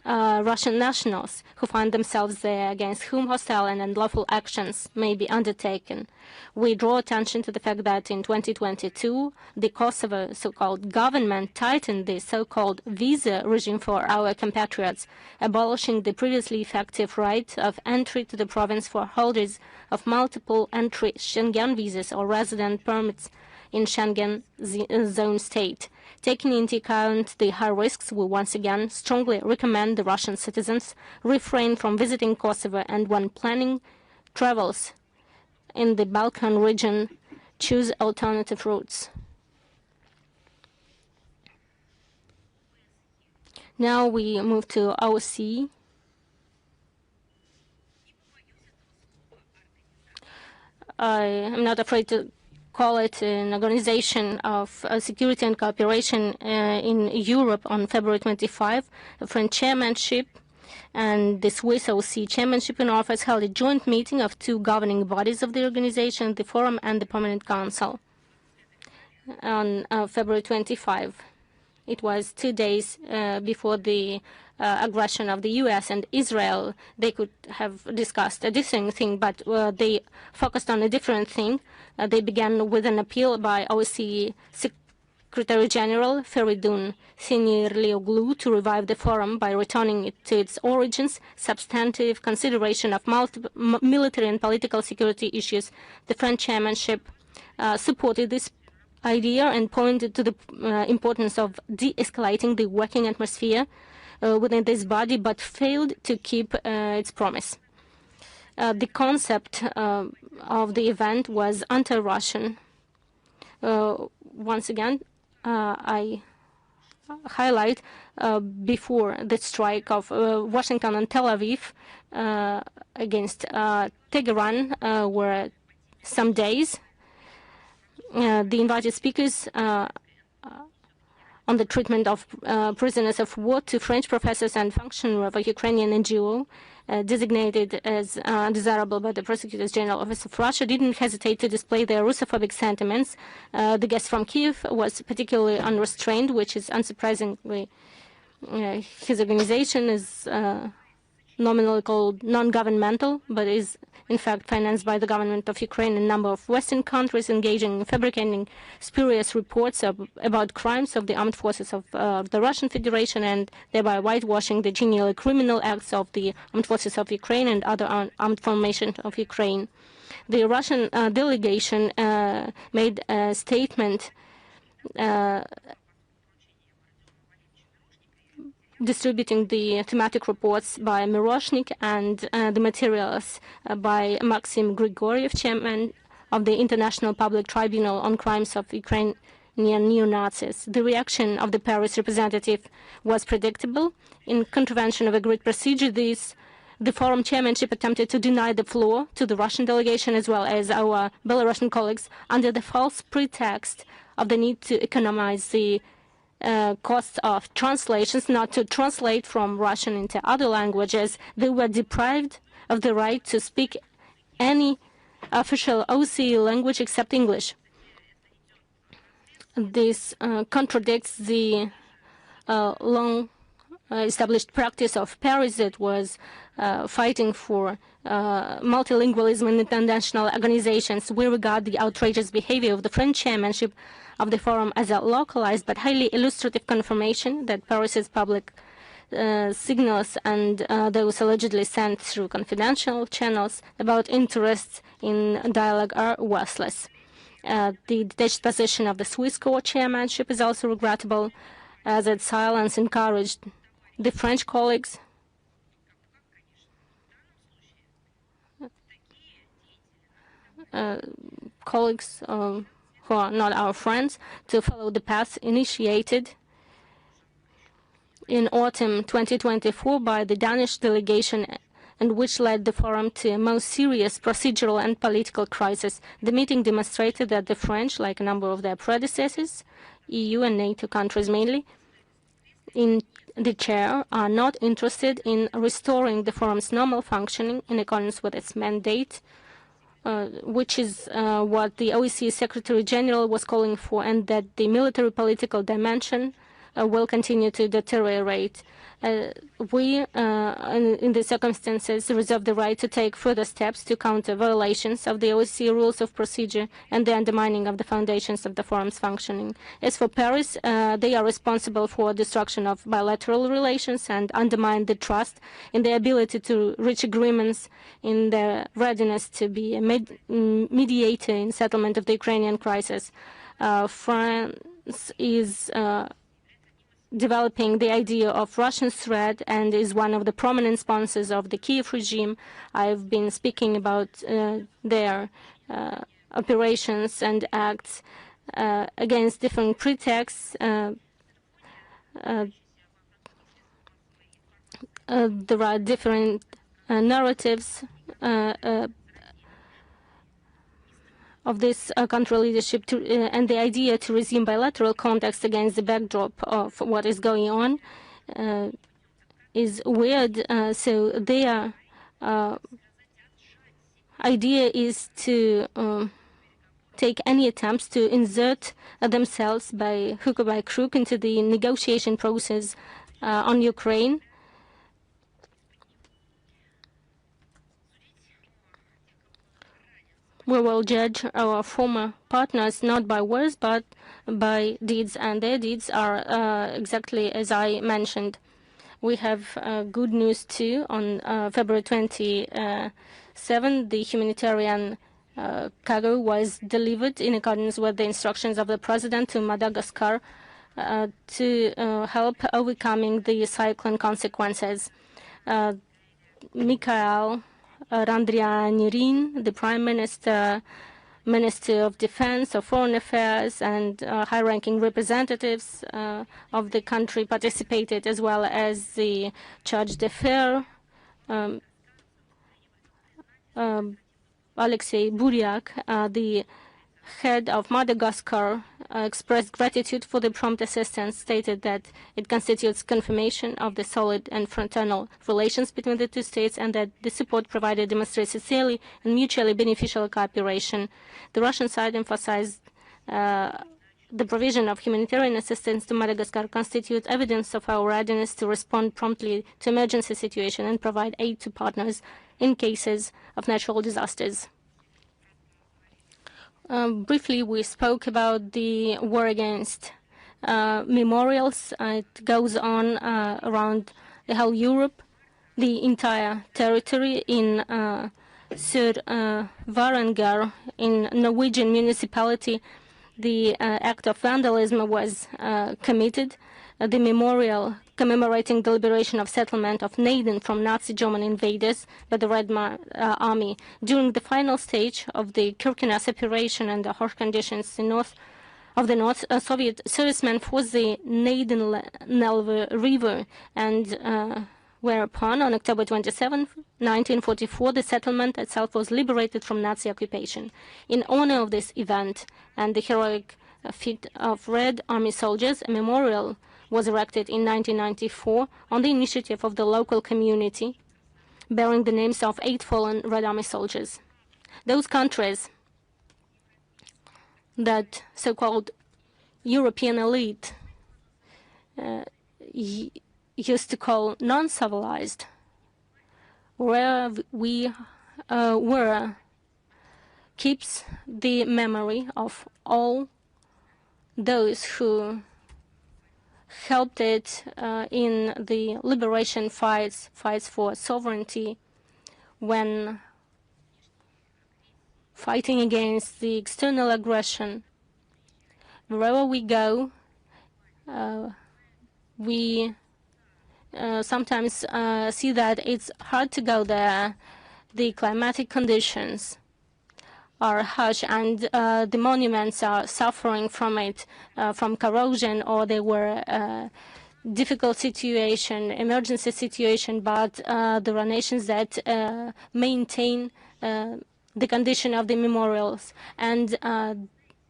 Russian nationals who find themselves there, against whom hostile and unlawful actions may be undertaken. We draw attention to the fact that in 2022, the Kosovo so-called government tightened the so-called visa regime for our compatriots, abolishing the previously effective right of entry to the province for holders of multiple entry Schengen visas or resident permits in Schengen zone state. Taking into account the high risks, we once again strongly recommend the Russian citizens refrain from visiting Kosovo and when planning travels in the Balkan region, choose alternative routes. Now we move to OSCE. I am not afraid to call it an organization of security and cooperation in Europe on February 25. The French chairmanship and the Swiss OSCE chairmanship in office held a joint meeting of two governing bodies of the organization, the Forum and the Permanent Council, on February 25. It was 2 days before the aggression of the US and Israel. They could have discussed a different thing, but they focused on a different thing. They began with an appeal by OSCE Secretary General Feridun Sinirlioglu to revive the forum by returning it to its origins, substantive consideration of military and political security issues. The French chairmanship supported this idea and pointed to the importance of de-escalating the working atmosphere within this body, but failed to keep its promise. The concept of the event was anti-Russian. Once again, I highlight before the strike of Washington and Tel Aviv against Tehran were some days. The invited speakers on the treatment of prisoners of war to French professors and functionaries of a Ukrainian NGO designated as undesirable by the Prosecutor's General Office of Russia didn't hesitate to display their Russophobic sentiments. The guest from Kiev was particularly unrestrained, which is unsurprisingly. His organization is nominally called non-governmental, but is in fact financed by the government of Ukraine and a number of Western countries, engaging in fabricating spurious reports about crimes of the armed forces of the Russian Federation and thereby whitewashing the genuinely criminal acts of the armed forces of Ukraine and other armed formations of Ukraine. The Russian delegation made a statement distributing the thematic reports by Miroshnik and the materials by Maxim Grigoriev, chairman of the International Public Tribunal on Crimes of Ukrainian Neo-Nazis. The reaction of the Paris representative was predictable. In contravention of agreed procedure, the forum chairmanship attempted to deny the floor to the Russian delegation as well as our Belarusian colleagues under the false pretext of the need to economize the costs of translations, not to translate from Russian into other languages. They were deprived of the right to speak any official OSCE language except English. This contradicts the long established practice of Paris that was fighting for multilingualism in international organizations. We regard the outrageous behavior of the French chairmanship of the forum as a localized but highly illustrative confirmation that Paris's public signals and those allegedly sent through confidential channels about interests in dialogue are worthless. The detached position of the Swiss court chairmanship is also regrettable, as its silence encouraged the French colleagues who are not our friends to follow the path initiated in autumn 2024 by the Danish delegation, and which led the forum to a most serious procedural and political crisis. The meeting demonstrated that the French, like a number of their predecessors, EU and NATO countries mainly, in the chair, are not interested in restoring the forum's normal functioning in accordance with its mandate, which is what the OSCE Secretary General was calling for, and that the military political dimension will continue to deteriorate. We, in the circumstances, reserve the right to take further steps to counter violations of the OSCE rules of procedure and the undermining of the foundations of the forum's functioning. As for Paris, they are responsible for destruction of bilateral relations and undermine the trust in their ability to reach agreements, in their readiness to be a mediator in settlement of the Ukrainian crisis. France is developing the idea of Russian threat and is one of the prominent sponsors of the Kiev regime. I've been speaking about their operations and acts against different pretexts. There are different narratives of this country leadership and the idea to resume bilateral contacts against the backdrop of what is going on is weird. So their idea is to take any attempts to insert themselves by hook or by crook into the negotiation process on Ukraine. We will judge our former partners not by words but by deeds, and their deeds are exactly as I mentioned. We have good news too. On February 27, the humanitarian cargo was delivered in accordance with the instructions of the President to Madagascar to help overcoming the cyclone consequences. Mikhail Randrianirin, the Prime Minister, Minister of Defense or Foreign Affairs, and high-ranking representatives of the country participated, as well as the Charge d'Affaires, Alexei Buryak, the head of Madagascar, expressed gratitude for the prompt assistance, stated that it constitutes confirmation of the solid and fraternal relations between the two states, and that the support provided demonstrates sincerely and mutually beneficial cooperation. The Russian side emphasized the provision of humanitarian assistance to Madagascar constitutes evidence of our readiness to respond promptly to emergency situations and provide aid to partners in cases of natural disasters. Briefly, we spoke about the war against memorials. It goes on around the whole Europe, the entire territory in Sør-Varanger in Norwegian municipality. The act of vandalism was committed. The memorial commemorating the liberation of settlement of Naden from Nazi German invaders by the Red Army. During the final stage of the Kirkenes operation and the harsh conditions in the north, Soviet servicemen forced the Naden-Nelve River, and whereupon, on October 27, 1944, the settlement itself was liberated from Nazi occupation. In honor of this event and the heroic feet of Red Army soldiers, a memorial was erected in 1994 on the initiative of the local community, bearing the names of 8 fallen Red Army soldiers. Those countries that so-called European elite used to call non-civilized, where we were, keeps the memory of all those who helped it in the liberation fights for sovereignty, when fighting against the external aggression. Wherever we go, we sometimes see that it's hard to go there. The climatic conditions are harsh, and the monuments are suffering from it, from corrosion, or they were difficult situation, emergency situation, but there are nations that maintain the condition of the memorials, and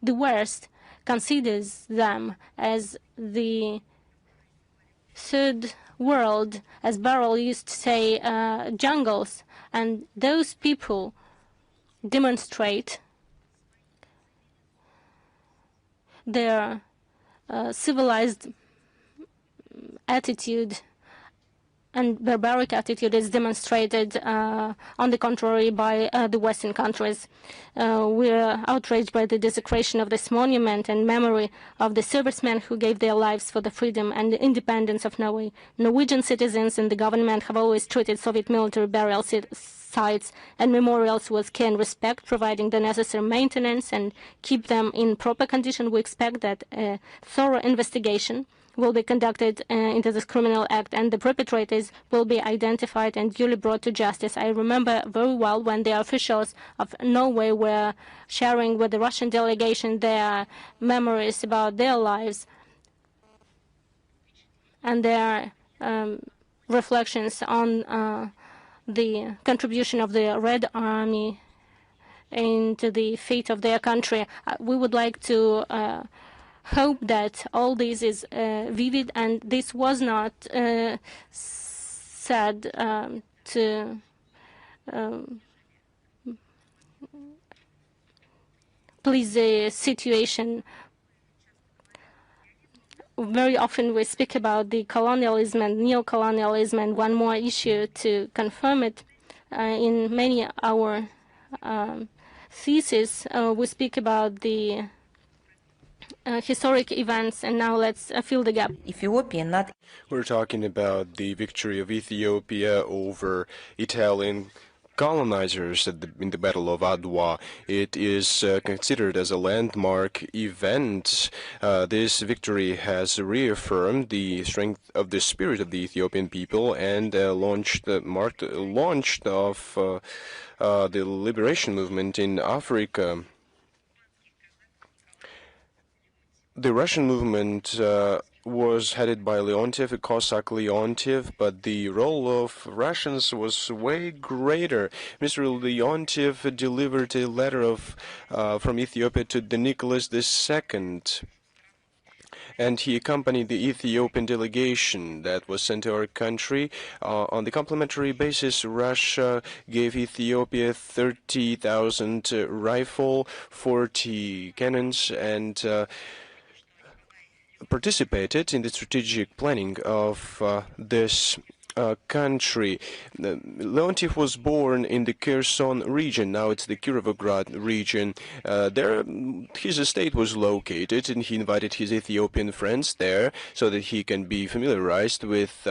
the West considers them as the third world, as Barrel used to say, jungles, and those people demonstrate their civilized attitude, and barbaric attitude is demonstrated, on the contrary, by the Western countries. We are outraged by the desecration of this monument and memory of the servicemen who gave their lives for the freedom and the independence of Norway. Norwegian citizens and the government have always treated Soviet military burial sites and memorials with care and respect, providing the necessary maintenance and keep them in proper condition. We expect that a thorough investigation will be conducted into this criminal act, and the perpetrators will be identified and duly brought to justice. I remember very well when the officials of Norway were sharing with the Russian delegation their memories about their lives and their reflections on the contribution of the Red Army into the fate of their country. We would like to hope that all this is vivid, and this was not said to please the situation. Very often we speak about the colonialism and neo-colonialism, and one more issue to confirm it. In many our theses, we speak about the historic events, and now let's fill the gap. We're talking about the victory of Ethiopia over Italian colonizers in the Battle of Adwa. It is considered as a landmark event. This victory has reaffirmed the strength of the spirit of the Ethiopian people and marked the launch of the liberation movement in Africa. The Russian movement was headed by Leontiev, a Cossack Leontiev, but the role of Russians was way greater. Mr. Leontiev delivered a letter from Ethiopia to the Nicholas II, and he accompanied the Ethiopian delegation that was sent to our country. On the complimentary basis, Russia gave Ethiopia 30,000 rifle, 40 cannons, and participated in the strategic planning of this country. Leontiev was born in the Kherson region. Now it's the Kirovograd region. There, his estate was located, and he invited his Ethiopian friends there so that he can be familiarized with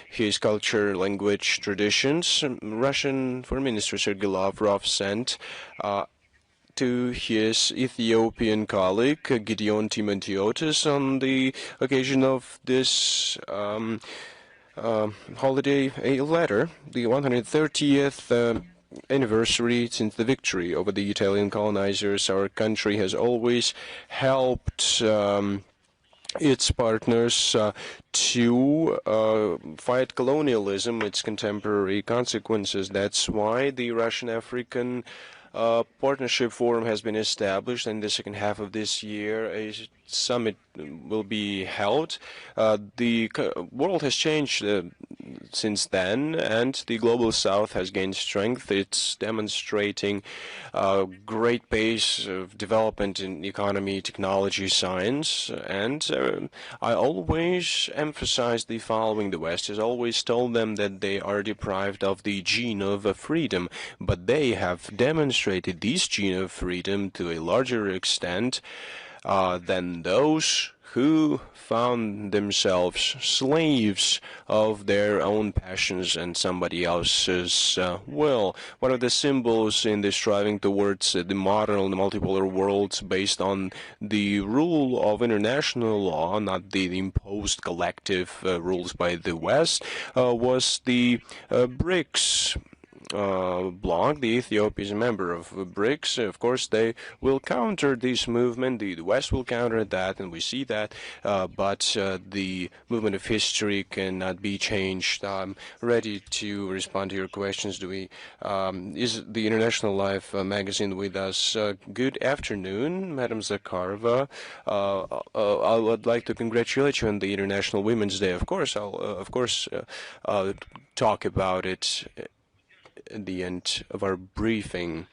his culture, language, traditions. Russian Foreign Minister Sergei Lavrov sent to his Ethiopian colleague Gideon Timotheotis on the occasion of this holiday a letter, the 130th anniversary since the victory over the Italian colonizers. Our country has always helped its partners to fight colonialism, its contemporary consequences. That's why the Russian-African Partnership Forum has been established, and in the second half of this year a summit will be held. The world has changed since then, and the global south has gained strength. It's demonstrating a great pace of development in economy, technology, science, and I always emphasize the following. The West has always told them that they are deprived of the gene of freedom, but they have demonstrated this gene of freedom to a larger extent than those who found themselves slaves of their own passions and somebody else's will. One of the symbols in the striving towards the modern multipolar world based on the rule of international law, not the imposed collective rules by the West, was the BRICS bloc. The Ethiopia is a member of BRICS. Of course, they will counter this movement. The West will counter that, and we see that. But the movement of history cannot be changed. I'm ready to respond to your questions. Is the International Life magazine with us? Good afternoon, Madam Zakharova. I would like to congratulate you on the International Women's Day. Of course, I'll talk about it at the end of our briefing.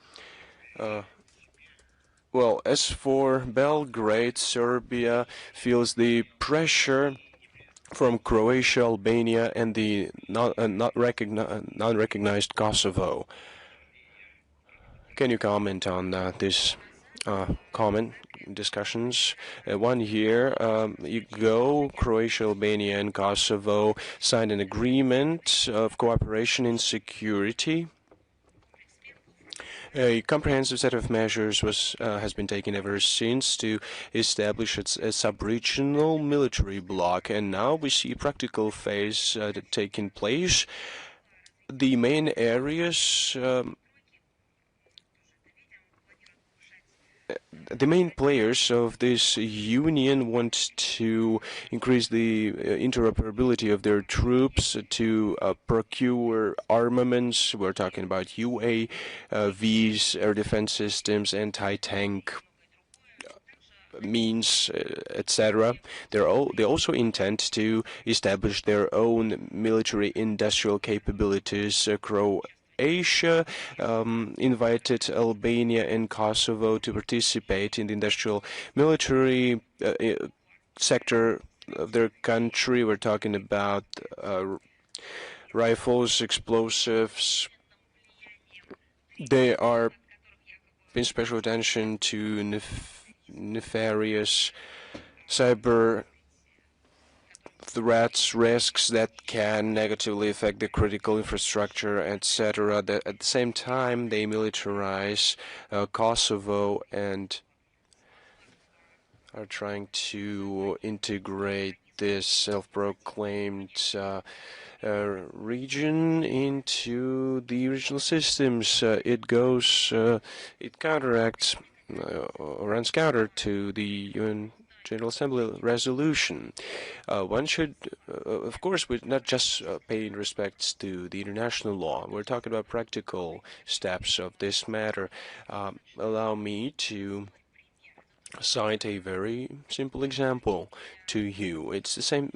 Well, as for Belgrade, Serbia feels the pressure from Croatia, Albania, and the non-recognized Kosovo. Can you comment on this discussions? 1 year ago, Croatia, Albania, and Kosovo signed an agreement of cooperation in security. A comprehensive set of measures has been taken ever since to establish a sub-regional military bloc, and now we see a practical phase taking place. The main areas the main players of this union want to increase the interoperability of their troops to procure armaments. We're talking about UAVs, air defense systems, anti-tank means, etc. They also intend to establish their own military industrial capabilities. Croatia invited Albania and Kosovo to participate in the industrial military sector of their country. We're talking about rifles, explosives. They are paying special attention to nefarious cyber threats, risks that can negatively affect the critical infrastructure, etc. At the same time, they militarize Kosovo and are trying to integrate this self-proclaimed region into the regional systems. It counteracts or runs counter to the UN General Assembly resolution. One should, of course, not just pay respects to the international law. We're talking about practical steps of this matter. Allow me to cite a very simple example to you. It's the same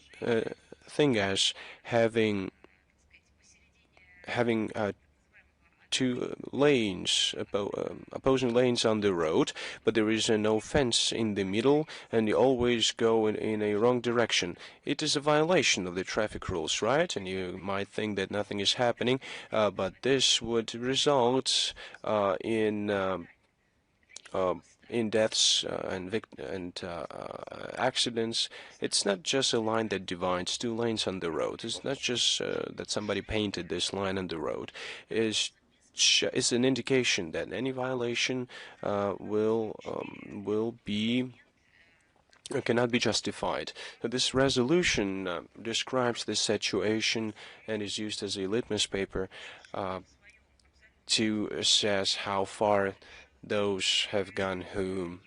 thing as having two lanes, opposing lanes on the road, but there is no fence in the middle, and you always go in a wrong direction. It is a violation of the traffic rules, right? And you might think that nothing is happening, but this would result in deaths and accidents. It's not just a line that divides two lanes on the road. It's not just that somebody painted this line on the road. It's an indication that any violation cannot be justified. So this resolution describes this situation and is used as a litmus paper to assess how far those have gone who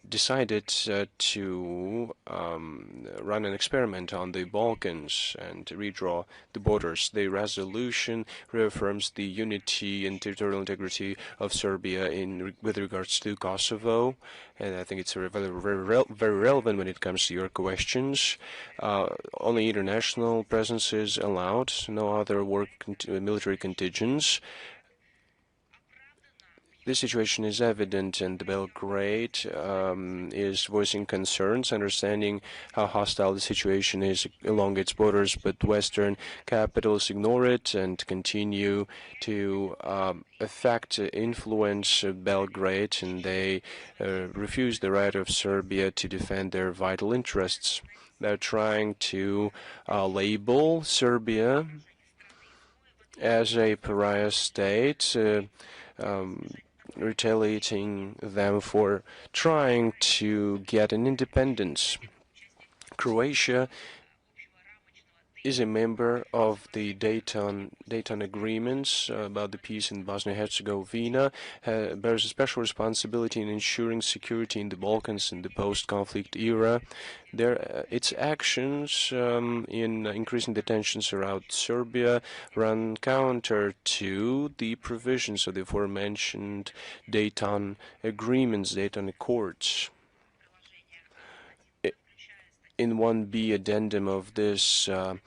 decided to run an experiment on the Balkans and redraw the borders. The resolution reaffirms the unity and territorial integrity of Serbia with regards to Kosovo, and I think it's very relevant when it comes to your questions. Only international presence is allowed, no other military contingents. This situation is evident, and Belgrade is voicing concerns, understanding how hostile the situation is along its borders, but Western capitals ignore it and continue to influence Belgrade, and they refuse the right of Serbia to defend their vital interests. They're trying to label Serbia as a pariah state, retaliating them for trying to get an independence. Croatia is a member of the Dayton agreements about the peace in Bosnia-Herzegovina, bears a special responsibility in ensuring security in the Balkans in the post-conflict era. Its actions in increasing the tensions around Serbia run counter to the provisions of the aforementioned Dayton agreements, Dayton Accords. In 1B addendum of this, addendum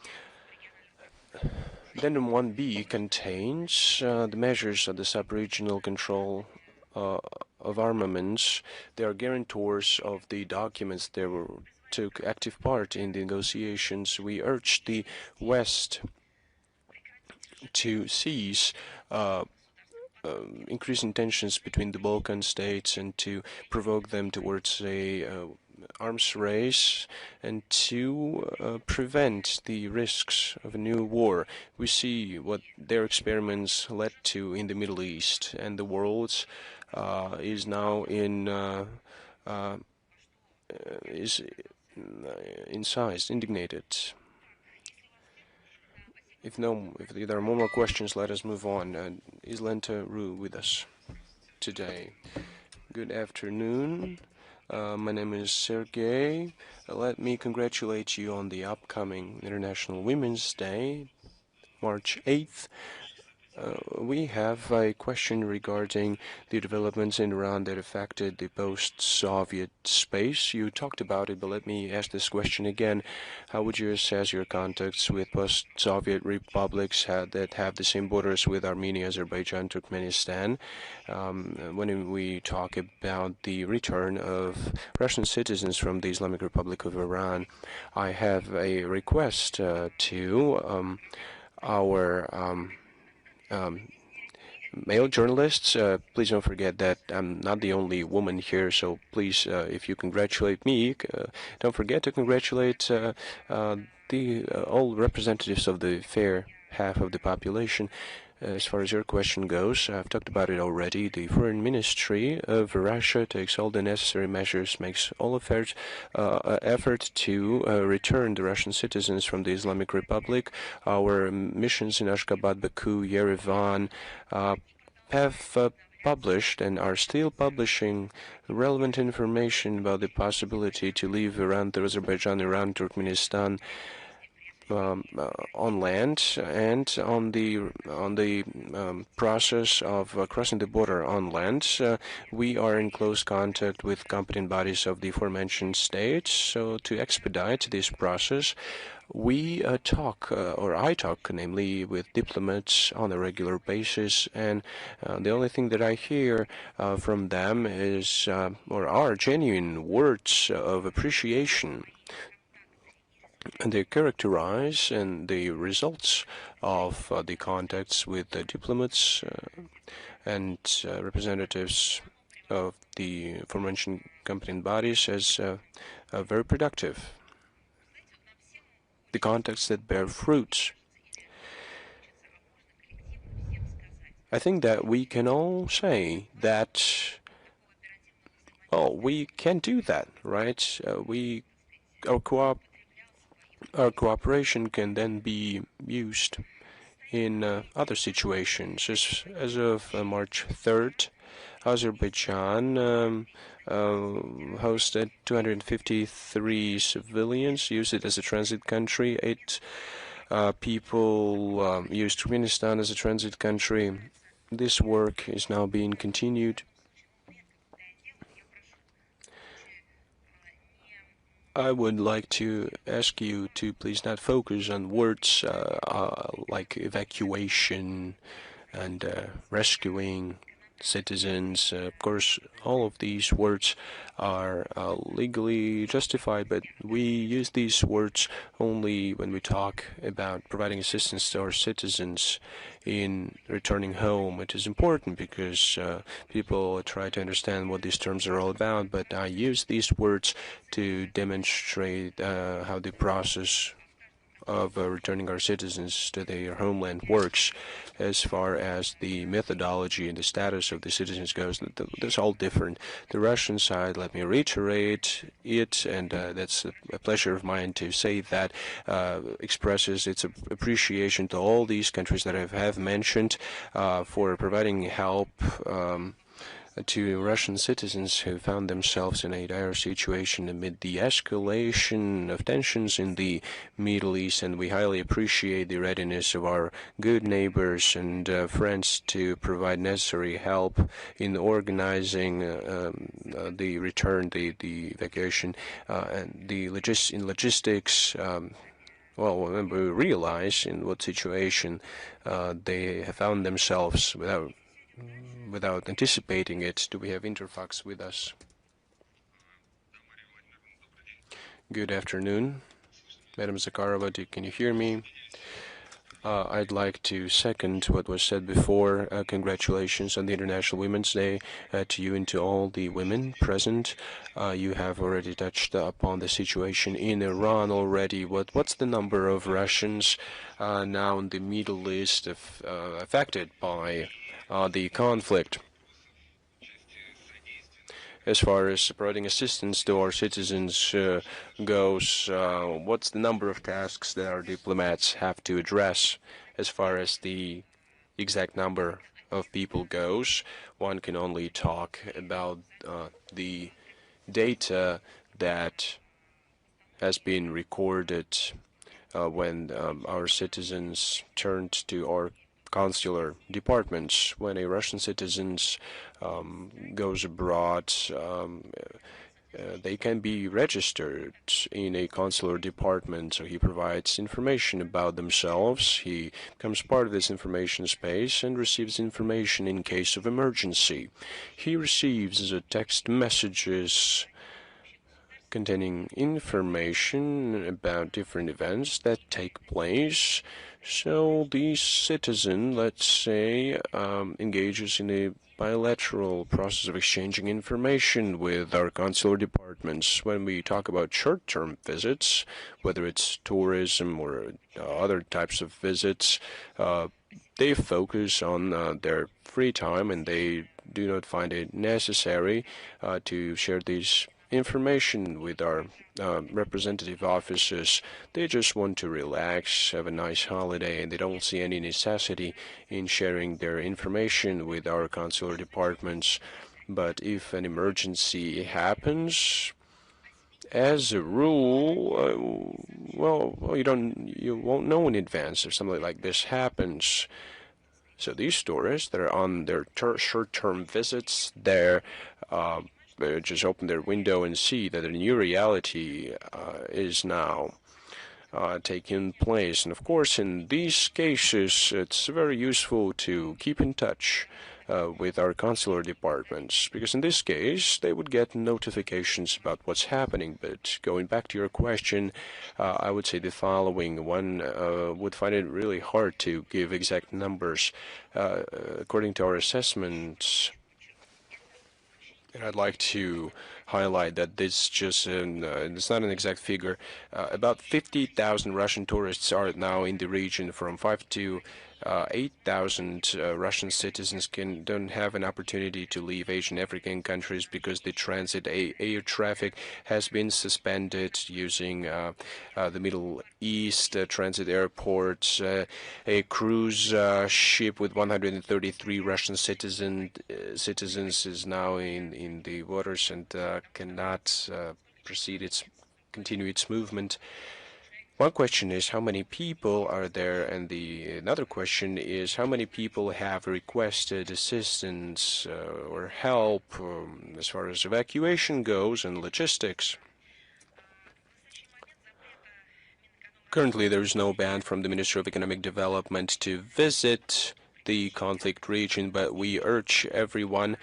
1B contains the measures of the sub-regional control of armaments. They are guarantors of the documents that took active part in the negotiations. We urged the West to cease increasing tensions between the Balkan states and to provoke them towards a arms race and to prevent the risks of a new war. We see what their experiments led to in the Middle East, and the world is now indignated. If there are more questions, let us move on. Is Lenta Ru with us today? Good afternoon. My name is Sergey. Let me congratulate you on the upcoming International Women's Day, March 8th. We have a question regarding the developments in Iran that affected the post-Soviet space. You talked about it, but let me ask this question again. How would you assess your contacts with post-Soviet republics that have the same borders with Armenia, Azerbaijan, Turkmenistan? When we talk about the return of Russian citizens from the Islamic Republic of Iran, I have a request to our male journalists. Please don't forget that I'm not the only woman here, so please, if you congratulate me, don't forget to congratulate all representatives of the fair half of the population. As far as your question goes, I've talked about it already. The Foreign Ministry of Russia takes all the necessary measures, makes all effort to return the Russian citizens from the Islamic Republic. Our missions in Ashgabat, Baku, Yerevan have published and are still publishing relevant information about the possibility to leave Iran, Azerbaijan, Iran, Turkmenistan, on land and on the process of crossing the border on land. We are in close contact with competent bodies of the aforementioned states. So to expedite this process, we I talk, namely, with diplomats on a regular basis, and the only thing that I hear from them is or are genuine words of appreciation. And they characterize and the results of the contacts with the diplomats and representatives of the aforementioned competent bodies as very productive. The contacts that bear fruits. I think that we can all say that, well, we can do that, right? Our cooperation can then be used in other situations. As of March 3rd, Azerbaijan hosted 253 civilians, used it as a transit country. 8 people used Turkmenistan as a transit country. This work is now being continued. I would like to ask you to please not focus on words like evacuation and rescuing citizens. Of course, all of these words are legally justified, but we use these words only when we talk about providing assistance to our citizens in returning home. It is important because people try to understand what these terms are all about, but I use these words to demonstrate how the process of returning our citizens to their homeland works. As far as the methodology and the status of the citizens goes, that's all different. The Russian side, let me reiterate it, and that's a pleasure of mine to say that, expresses its appreciation to all these countries that I have mentioned for providing help to Russian citizens who found themselves in a dire situation amid the escalation of tensions in the Middle East, and we highly appreciate the readiness of our good neighbors and friends to provide necessary help in organizing the return, the evacuation, and in logistics. Well, when we realize in what situation they have found themselves without anticipating it. Do we have Interfax with us? Good afternoon, Madam Zakharova. Can you hear me? I'd like to second what was said before. Congratulations on the International Women's Day to you and to all the women present. You have already touched upon the situation in Iran already. What's the number of Russians now in the Middle East affected by the conflict? As far as providing assistance to our citizens goes, what's the number of tasks that our diplomats have to address? As far as the exact number of people goes, one can only talk about the data that has been recorded when our citizens turned to our consular departments. When a Russian citizen goes abroad, they can be registered in a consular department, so he provides information about themselves. He becomes part of this information space and receives information in case of emergency. He receives text messages containing information about different events that take place. So the citizen, let's say, engages in a bilateral process of exchanging information with our consular departments. When we talk about short-term visits, whether it's tourism or other types of visits, they focus on their free time, and they do not find it necessary to share these information with our representative officers. They just want to relax, have a nice holiday, and they don't see any necessity in sharing their information with our consular departments. But if an emergency happens, as a rule, you won't know in advance if something like this happens. So these tourists that are on their short-term visits, they're just open their window and see that a new reality is now taking place. And of course, in these cases, it's very useful to keep in touch with our consular departments, because in this case, they would get notifications about what's happening. But going back to your question, I would say the following. One would find it really hard to give exact numbers. According to our assessments, and I'd like to highlight that this just it's not an exact figure. About 50,000 Russian tourists are now in the region. From 5 to 8,000 Russian citizens don't have an opportunity to leave Asian African countries because the transit air traffic has been suspended using the Middle East transit airports. A cruise ship with 133 Russian citizens is now in the waters and cannot continue its movement. One question is how many people are there, and another question is how many people have requested assistance or help as far as evacuation goes and logistics. Currently, there is no ban from the Ministry of Economic Development to visit the conflict region, but we urge everyone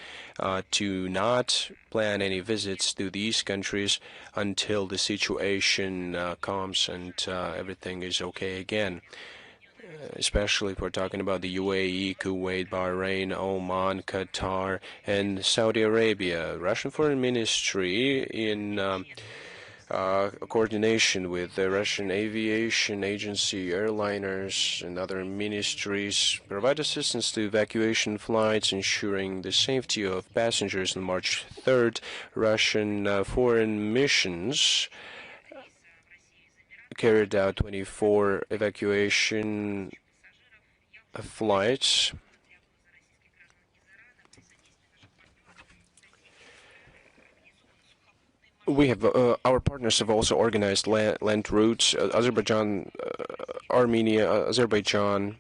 to not plan any visits to these countries until the situation calms and everything is okay again. Especially if we're talking about the UAE, Kuwait, Bahrain, Oman, Qatar, and Saudi Arabia. Russian Foreign Ministry in coordination with the Russian Aviation Agency, airliners, and other ministries provide assistance to evacuation flights, ensuring the safety of passengers. On March 3rd, Russian foreign missions carried out 24 evacuation flights. We have our partners have also organized land routes. Azerbaijan, Armenia, Azerbaijan,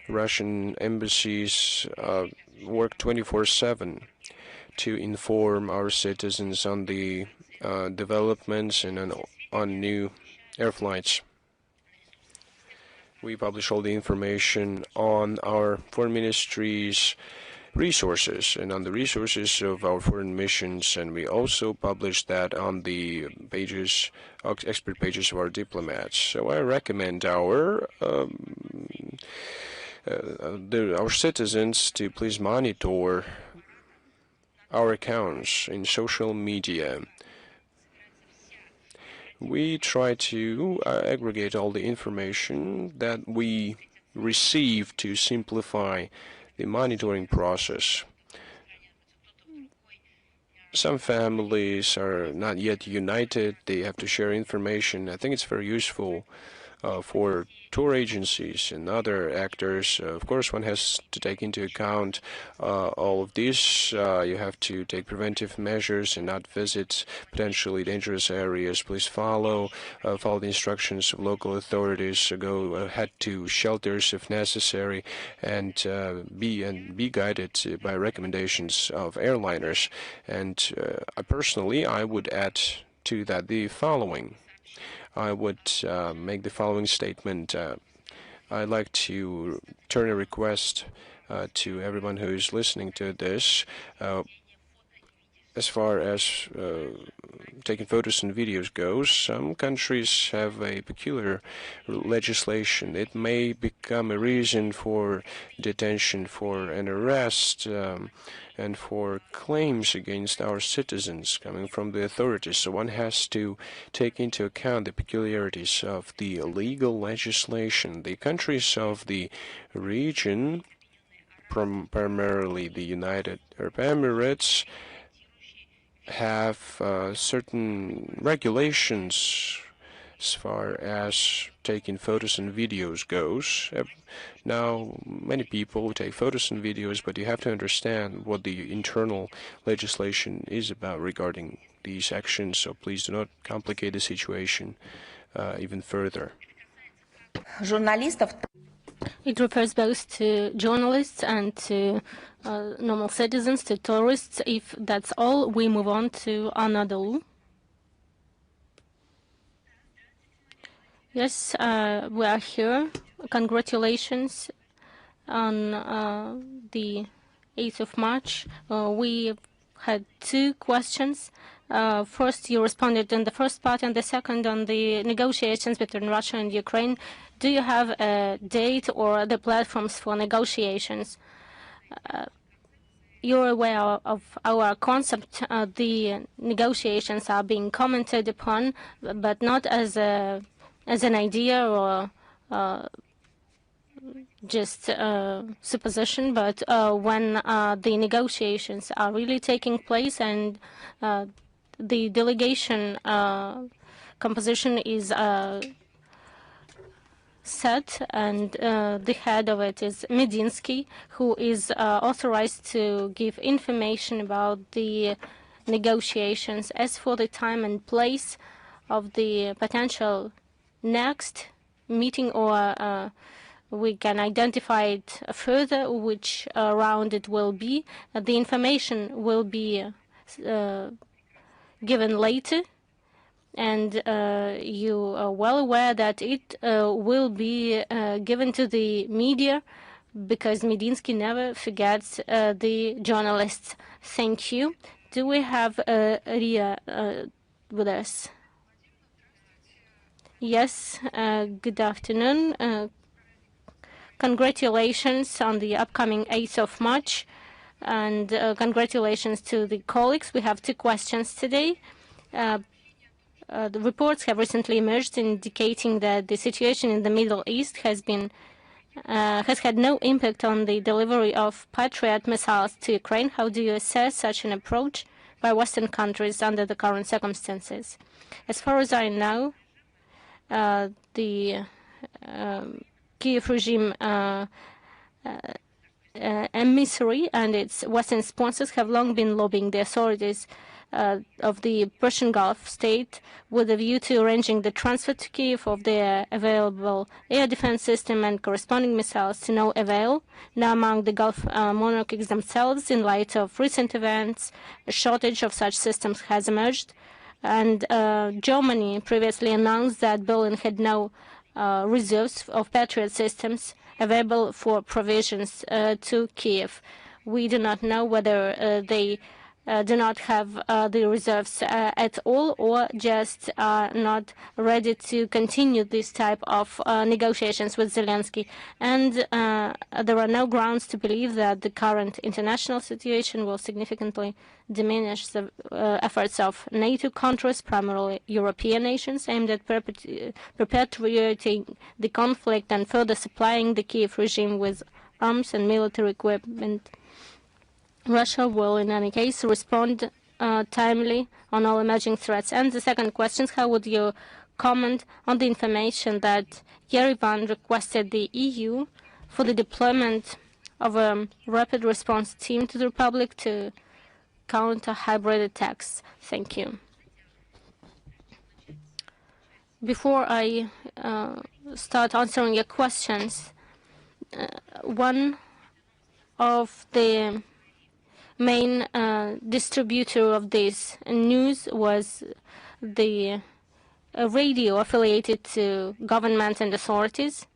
Russian embassies work 24/7 to inform our citizens on the developments and on new air flights. We publish all the information on our foreign ministry's resources and on the resources of our foreign missions, and we also publish that on the pages, expert pages of our diplomats. So I recommend our citizens to please monitor our accounts in social media. We try to aggregate all the information that we receive to simplify the monitoring process. Some families are not yet united. They have to share information. I think it's very useful for tour agencies and other actors. Of course, one has to take into account all of this. You have to take preventive measures and not visit potentially dangerous areas. Please follow the instructions of local authorities. Go head to shelters if necessary, and be guided by recommendations of airliners. And personally, I would add to that the following. I would make the following statement. I'd like to turn a request to everyone who is listening to this. As far as taking photos and videos goes, some countries have a peculiar legislation. It may become a reason for detention, for an arrest, and for claims against our citizens coming from the authorities. So one has to take into account the peculiarities of the legal legislation. The countries of the region, primarily the United Arab Emirates, have certain regulations as far as taking photos and videos goes. Now, many people take photos and videos, but you have to understand what the internal legislation is about regarding these actions, so please do not complicate the situation even further. It refers both to journalists and to normal citizens, to tourists. If that's all, we move on to Anadolu. Yes, we are here. Congratulations on the 8th of March. We had two questions. First, you responded in the first part, and the second on the negotiations between Russia and Ukraine. Do you have a date or the platforms for negotiations? you're aware of our concept. The negotiations are being commented upon, but not as an idea or just supposition, but when the negotiations are really taking place and the delegation composition is set, and the head of it is Medinsky, who is authorized to give information about the negotiations. As for the time and place of the potential next meeting, or we can identify it further, which round it will be, the information will be given later. And you are well aware that it will be given to the media, because Medinsky never forgets the journalists. Thank you. Do we have Ria with us? Yes, good afternoon. Congratulations on the upcoming 8th of March, and congratulations to the colleagues. We have two questions today. The reports have recently emerged indicating that the situation in the Middle East has had no impact on the delivery of Patriot missiles to Ukraine. How do you assess such an approach by Western countries under the current circumstances? As far as I know, the Kiev regime emissary and its Western sponsors have long been lobbying the authorities of the Persian Gulf state with a view to arranging the transfer to Kiev of their available air defense system and corresponding missiles, to no avail. Now, among the Gulf monarchies themselves, in light of recent events, a shortage of such systems has emerged, and Germany previously announced that Berlin had no reserves of Patriot systems available for provisions to Kiev. We do not know whether they do not have the reserves at all, or just are not ready to continue this type of negotiations with Zelensky. And there are no grounds to believe that the current international situation will significantly diminish the efforts of NATO countries, primarily European nations, aimed at perpetuating the conflict and further supplying the Kiev regime with arms and military equipment. Russia will, in any case, respond timely on all emerging threats. And the second question is, how would you comment on the information that Yerevan requested the EU for the deployment of a rapid response team to the Republic to counter hybrid attacks? Thank you. Before I start answering your questions, one of the main distributor of this news was the radio affiliated to government and authorities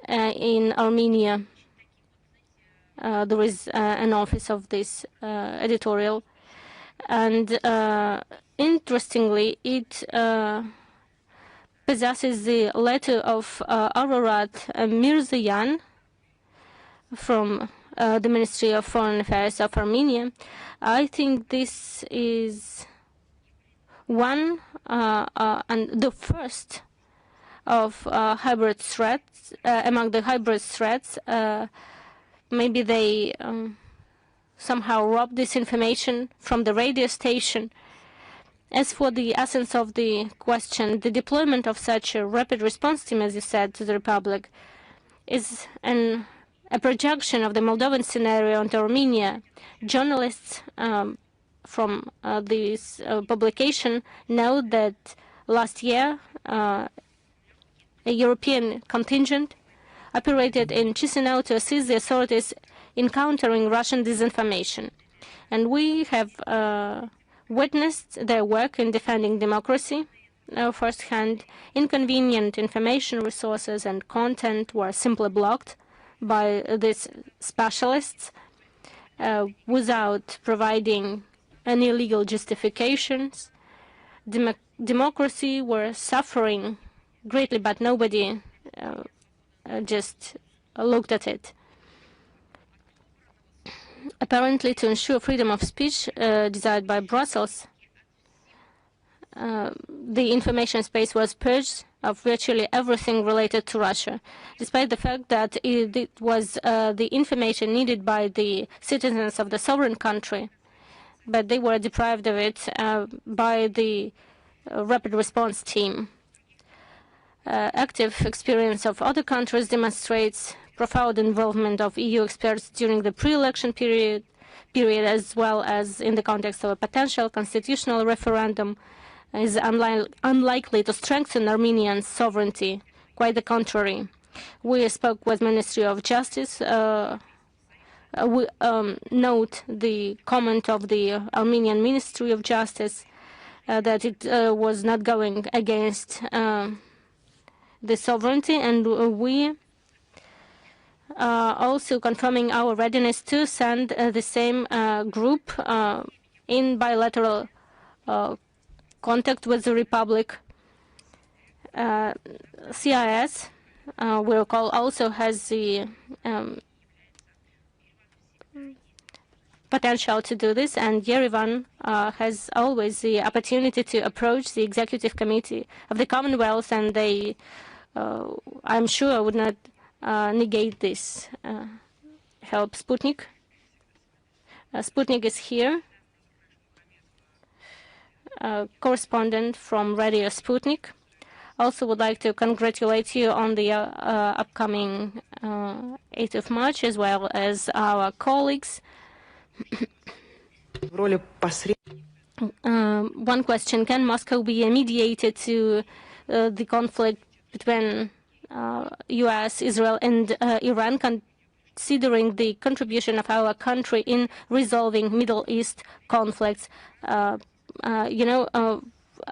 in Armenia. There is an office of this editorial, and interestingly, it possesses the letter of Ararat Mirzayan from the Ministry of Foreign Affairs of Armenia. I think this is one and the first of hybrid threats. Among the hybrid threats, maybe they somehow robbed this information from the radio station. As for the essence of the question, the deployment of such a rapid response team, as you said, to the Republic, is a projection of the Moldovan scenario onto Armenia. Journalists from this publication know that last year a European contingent operated in Chisinau to assist the authorities in countering Russian disinformation. And we have witnessed their work in defending democracy firsthand. Inconvenient information resources and content were simply blocked by these specialists without providing any legal justifications. Democracy were suffering greatly, but nobody just looked at it. Apparently, to ensure freedom of speech desired by Brussels, the information space was purged of virtually everything related to Russia, despite the fact that it was the information needed by the citizens of the sovereign country, but they were deprived of it by the rapid response team. Active experience of other countries demonstrates profound involvement of EU experts during the pre-election period, as well as in the context of a potential constitutional referendum, is unlikely to strengthen Armenian sovereignty. Quite the contrary. We spoke with Ministry of Justice. We note the comment of the Armenian Ministry of Justice that it was not going against the sovereignty, and we also confirming our readiness to send the same group in bilateral contact with the Republic. CIS, we recall, also has the potential to do this, and Yerevan has always the opportunity to approach the Executive Committee of the Commonwealth, and they, I'm sure, would not negate this help. Sputnik. Sputnik is here. Correspondent from Radio Sputnik. Also would like to congratulate you on the upcoming 8th of March, as well as our colleagues. One question: can Moscow be a mediator to the conflict between U.S., Israel, and Iran, considering the contribution of our country in resolving Middle East conflicts?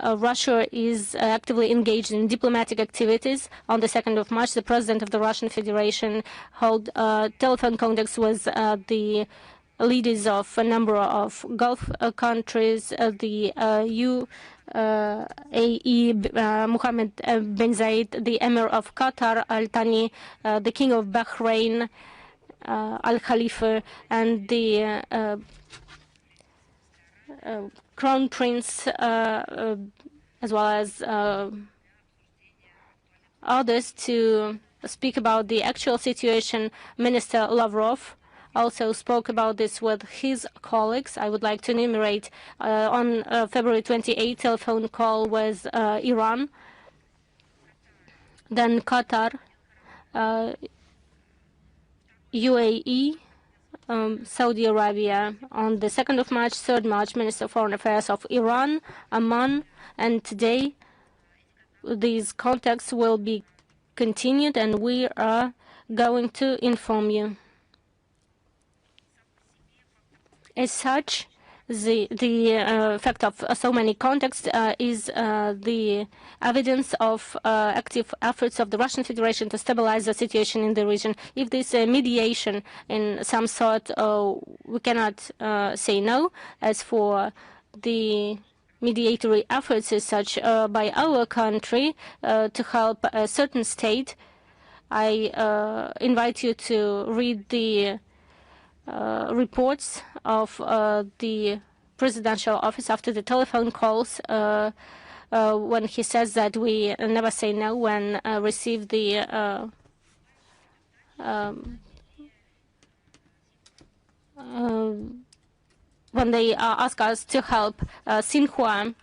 Russia is actively engaged in diplomatic activities. On the 2nd of March, the President of the Russian Federation held telephone contacts with the leaders of a number of Gulf countries, the UAE, Mohammed bin Zayed, the Emir of Qatar, Al Thani, the King of Bahrain, Al Khalifa, and the Crown Prince, as well as others, to speak about the actual situation. Minister Lavrov also spoke about this with his colleagues. I would like to enumerate on February 28th, telephone call with Iran, then Qatar, UAE, Saudi Arabia. On the 2nd of March, 3rd March, Minister of Foreign Affairs of Iran, Amman, and today these contacts will be continued, and we are going to inform you. As such, the fact of so many contacts is the evidence of active efforts of the Russian Federation to stabilize the situation in the region. If this mediation in some sort, we cannot say no. As for the mediatory efforts as such by our country to help a certain state, I invite you to read the reports of the presidential office after the telephone calls when he says that we never say no when receive the when they ask us to help. Xinhua,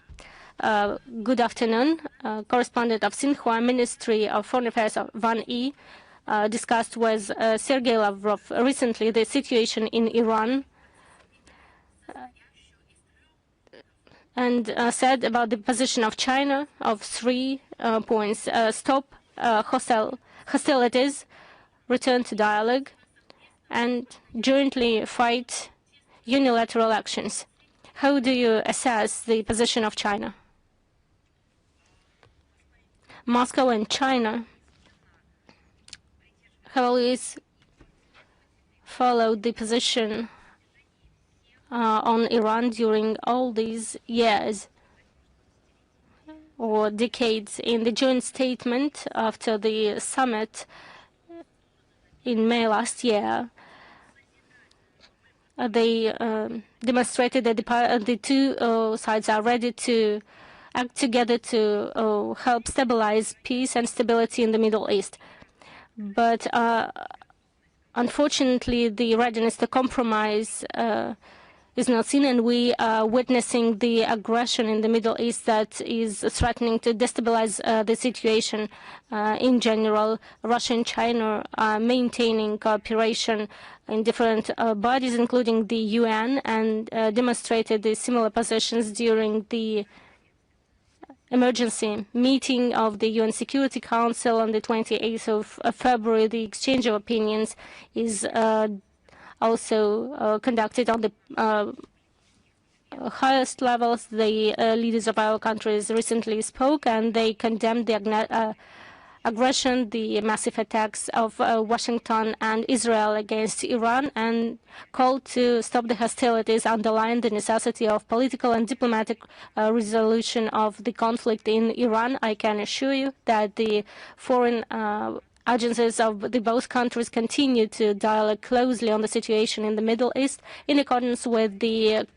good afternoon. Correspondent of Xinhua, Ministry of Foreign Affairs of Van E. Discussed with Sergei Lavrov recently the situation in Iran, and said about the position of China of 3 points: stop hostilities, return to dialogue, and jointly fight unilateral actions. How do you assess the position of China? Moscow and China have always followed the position on Iran during all these years or decades. In the joint statement after the summit in May last year, they demonstrated that the two sides are ready to act together to help stabilize peace and stability in the Middle East. But unfortunately, the readiness to compromise is not seen, and we are witnessing the aggression in the Middle East that is threatening to destabilize the situation in general. Russia and China are maintaining cooperation in different bodies, including the UN, and demonstrated the similar positions during the emergency meeting of the UN Security Council on the 28th of February. The exchange of opinions is also conducted on the highest levels. The leaders of our countries recently spoke, and they condemned the aggression, the massive attacks of Washington and Israel against Iran, and called to stop the hostilities, underlined the necessity of political and diplomatic resolution of the conflict in Iran. I can assure you that the foreign agencies of the both countries continue to dialogue closely on the situation in the Middle East in accordance with the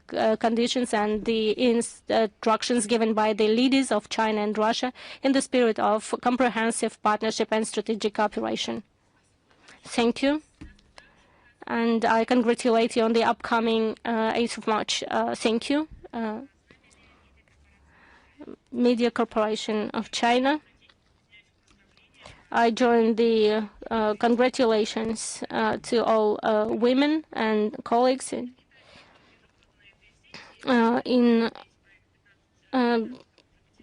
conditions and the instructions given by the leaders of China and Russia in the spirit of comprehensive partnership and strategic cooperation. Thank you. And I congratulate you on the upcoming 8th of March. Thank you. Media Corporation of China. I join the congratulations to all women and colleagues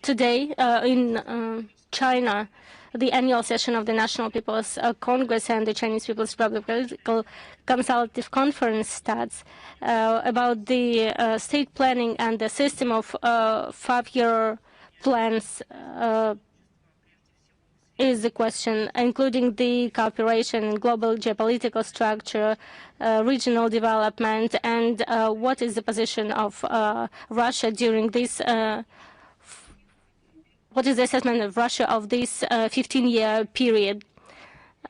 today in China. The annual session of the National People's Congress and the Chinese People's Political Consultative Conference starts about the state planning and the system of 5-year plans is the question, including the cooperation, global geopolitical structure, regional development, and what is the position of Russia during this, what is the assessment of Russia of this 15-year period.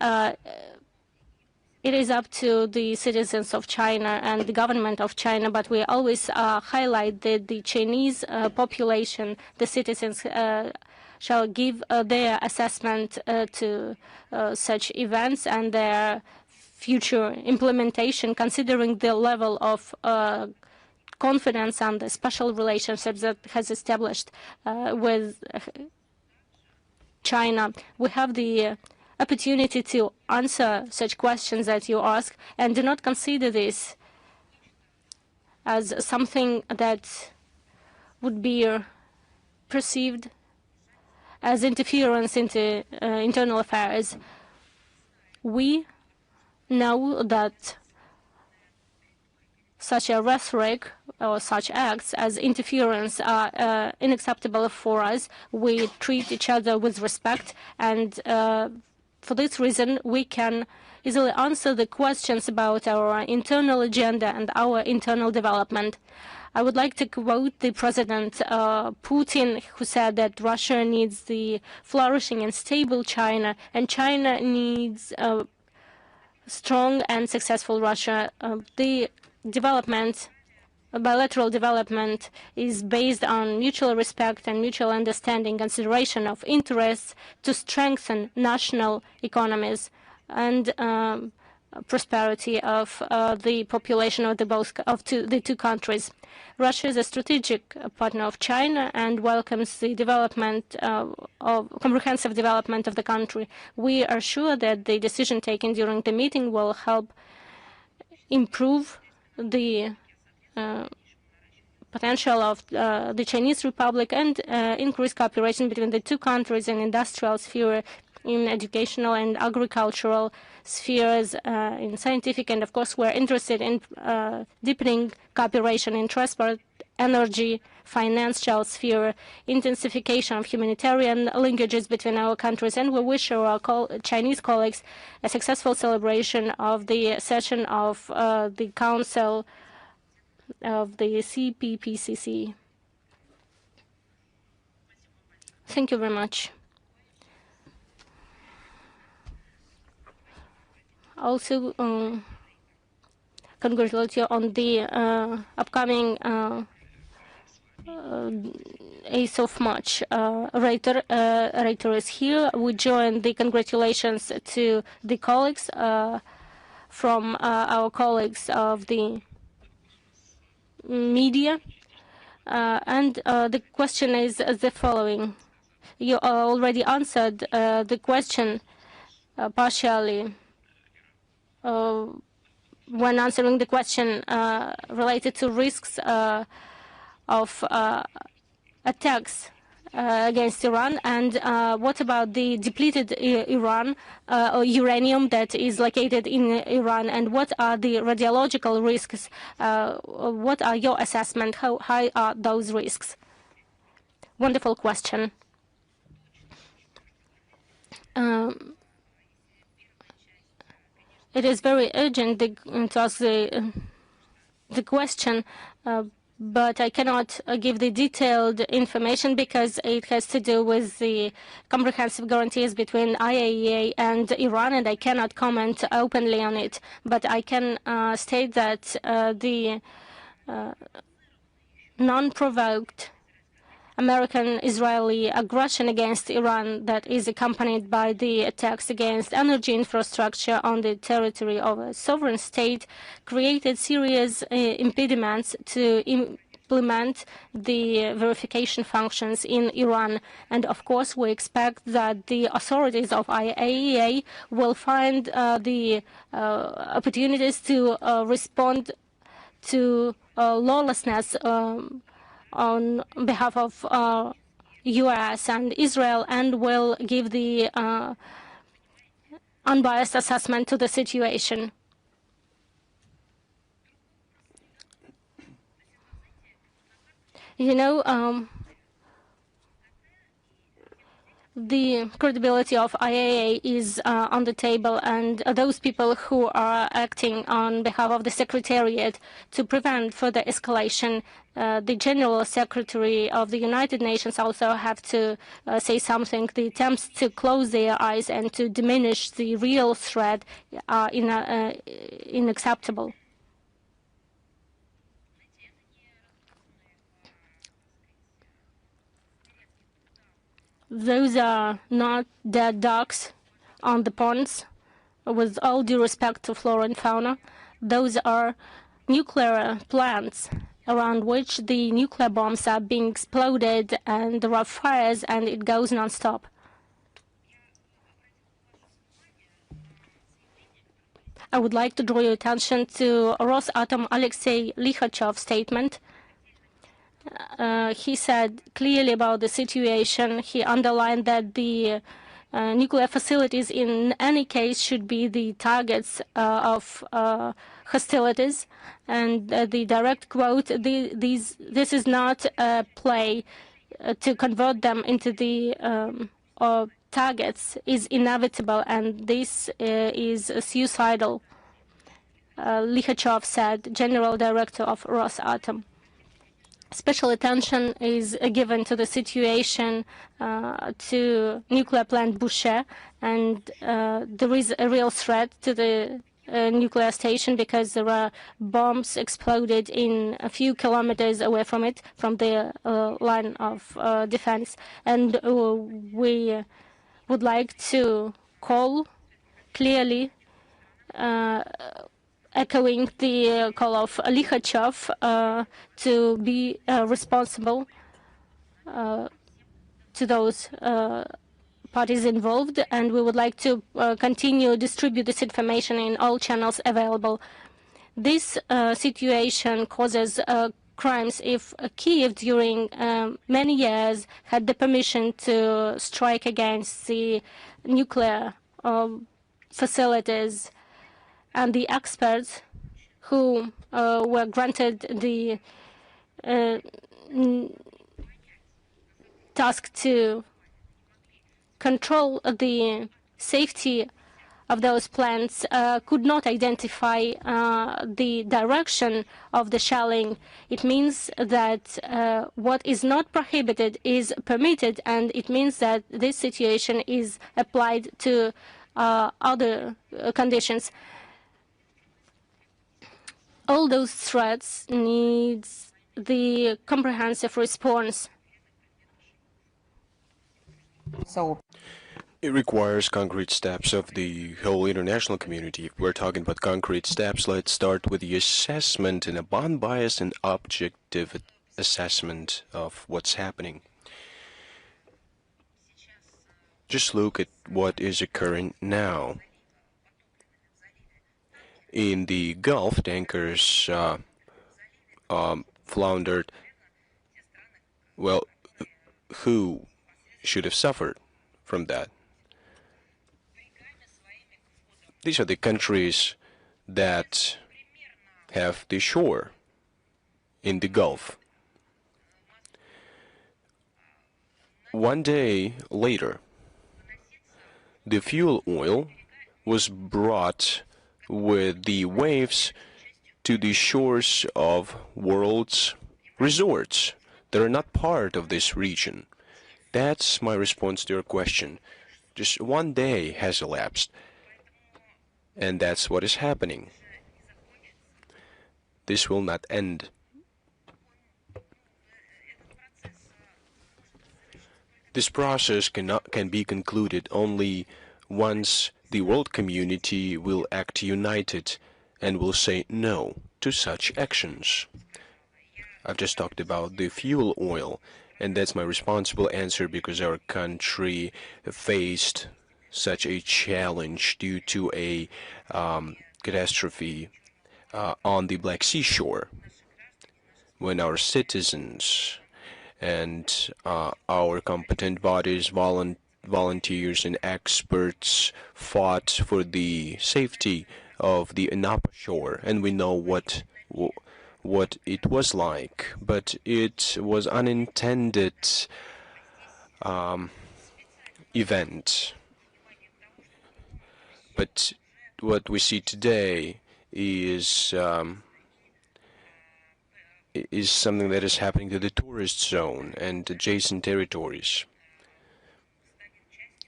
It is up to the citizens of China and the government of China, but we always highlight that the Chinese population, the citizens, shall give their assessment to such events and their future implementation, considering the level of confidence and the special relationships that has established with China. We have the opportunity to answer such questions that you ask, and do not consider this as something that would be perceived as interference into internal affairs. We know that such a rhetoric or such acts as interference are unacceptable for us. We treat each other with respect, and for this reason we can easily answer the questions about our internal agenda and our internal development. I would like to quote the President Putin, who said that Russia needs the flourishing and stable China, and China needs a strong and successful Russia. The development, bilateral development, is based on mutual respect and mutual understanding, consideration of interests to strengthen national economies and prosperity of the population of the two countries. Russia is a strategic partner of China and welcomes the development of comprehensive development of the country. We are sure that the decision taken during the meeting will help improve the potential of the Chinese Republic and increase cooperation between the two countries in industrial sphere, in educational and agricultural spheres, in scientific, and of course we're interested in deepening cooperation in transport, energy, financial sphere, intensification of humanitarian linkages between our countries, and we wish our Chinese colleagues a successful celebration of the session of the Council of the CPPCC. Thank you very much. Also, congratulate you on the upcoming Ace of March. Rater is here. We join the congratulations to the colleagues from our colleagues of the media. And the question is the following. You already answered the question partially when answering the question related to risks of attacks against Iran, and what about the depleted uranium that is located in Iran, and what are the radiological risks? What are your assessment? How high are those risks? Wonderful question. It is very urgent to ask the question, but I cannot give the detailed information because it has to do with the comprehensive guarantees between IAEA and Iran, and I cannot comment openly on it. But I can state that the non-provoked American-Israeli aggression against Iran that is accompanied by the attacks against energy infrastructure on the territory of a sovereign state created serious impediments to implement the verification functions in Iran. And of course, we expect that the authorities of IAEA will find the opportunities to respond to lawlessness on behalf of U.S. and Israel, and will give the unbiased assessment to the situation. You know, the credibility of IAEA is on the table, and those people who are acting on behalf of the Secretariat to prevent further escalation, the General Secretary of the United Nations also have to say something. The attempts to close their eyes and to diminish the real threat are unacceptable. Those are not dead ducks on the ponds, with all due respect to flora and fauna. Those are nuclear plants around which the nuclear bombs are being exploded, and there are fires, and it goes non-stop. I would like to draw your attention to Rosatom Alexei Likhachev's statement. He said clearly about the situation. He underlined that the nuclear facilities in any case should be the targets of hostilities. And the direct quote, this is not a play to convert them into the targets is inevitable, and this is suicidal, Likhachev said, General Director of Rosatom. Special attention is given to the situation to nuclear plant Bushehr, and there is a real threat to the nuclear station because there are bombs exploded in a few kilometers away from it, from the line of defense. And we would like to call clearly, echoing the call of Likhachev to be responsible to those parties involved, and we would like to continue distribute this information in all channels available. This situation causes crimes. If Kiev during many years had the permission to strike against the nuclear facilities, and the experts who were granted the task to control the safety of those plants could not identify the direction of the shelling. It means that what is not prohibited is permitted, and it means that this situation is applied to other conditions. All those threats need the comprehensive response. So It requires concrete steps of the whole international community. If we're talking about concrete steps, let's start with the assessment and a unbiased and objective assessment of what's happening. Just look at what is occurring now. In the Gulf, tankers floundered. Well, who should have suffered from that? These are the countries that have the shore in the Gulf. One day later, the fuel oil was brought with the waves to the shores of world's resorts that are not part of this region. That's my response to your question. Just one day has elapsed, and that's what is happening. This will not end. This process can be concluded only once the world community will act united and will say no to such actions. I've just talked about the fuel oil, and that's my responsible answer because our country faced such a challenge due to a catastrophe on the Black Sea shore when our citizens and our competent bodies, volunteers and experts fought for the safety of the Anapa shore, and we know what it was like, but it was unintended event. But what we see today is something that is happening to the tourist zone and adjacent territories.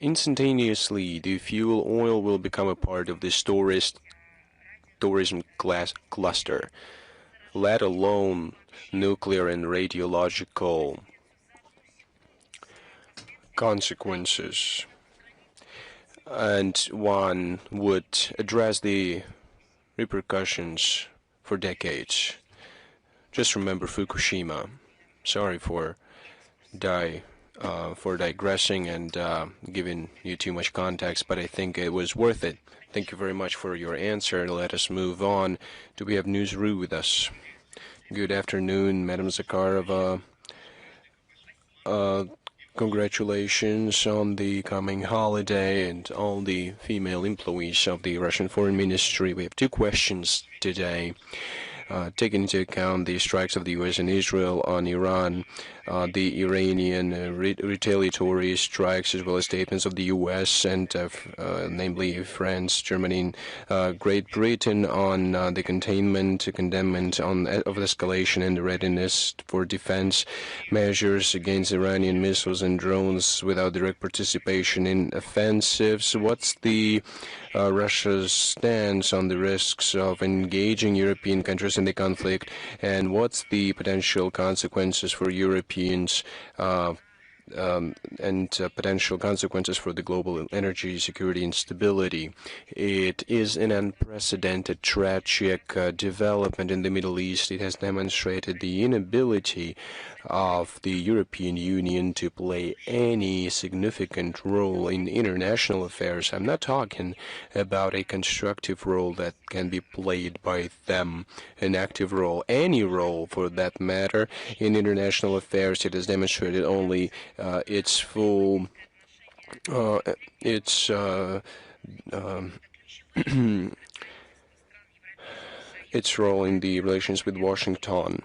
Instantaneously, the fuel oil will become a part of this tourism cluster, let alone nuclear and radiological consequences. And one would address the repercussions for decades. Just remember Fukushima. Sorry for digressing and giving you too much context, but I think it was worth it. Thank you very much for your answer. Let us move on. Do we have Newsroom with us? Good afternoon, Madam Zakharova. Congratulations on the coming holiday and all the female employees of the Russian Foreign Ministry. We have two questions today. Taking into account the strikes of the U.S. and Israel on Iran, the Iranian retaliatory strikes, as well as statements of the U.S. and namely France, Germany, Great Britain on the containment of escalation and readiness for defense measures against Iranian missiles and drones without direct participation in offensives. What's the Russia's stance on the risks of engaging European countries in the conflict, and what's the potential consequences for Europeans and potential consequences for the global energy security and stability? It is an unprecedented, tragic development in the Middle East. It has demonstrated the inability of the European Union to play any significant role in international affairs. I'm not talking about a constructive role that can be played by them, an active role, any role for that matter in international affairs. It has demonstrated only its full its its role in the relations with Washington.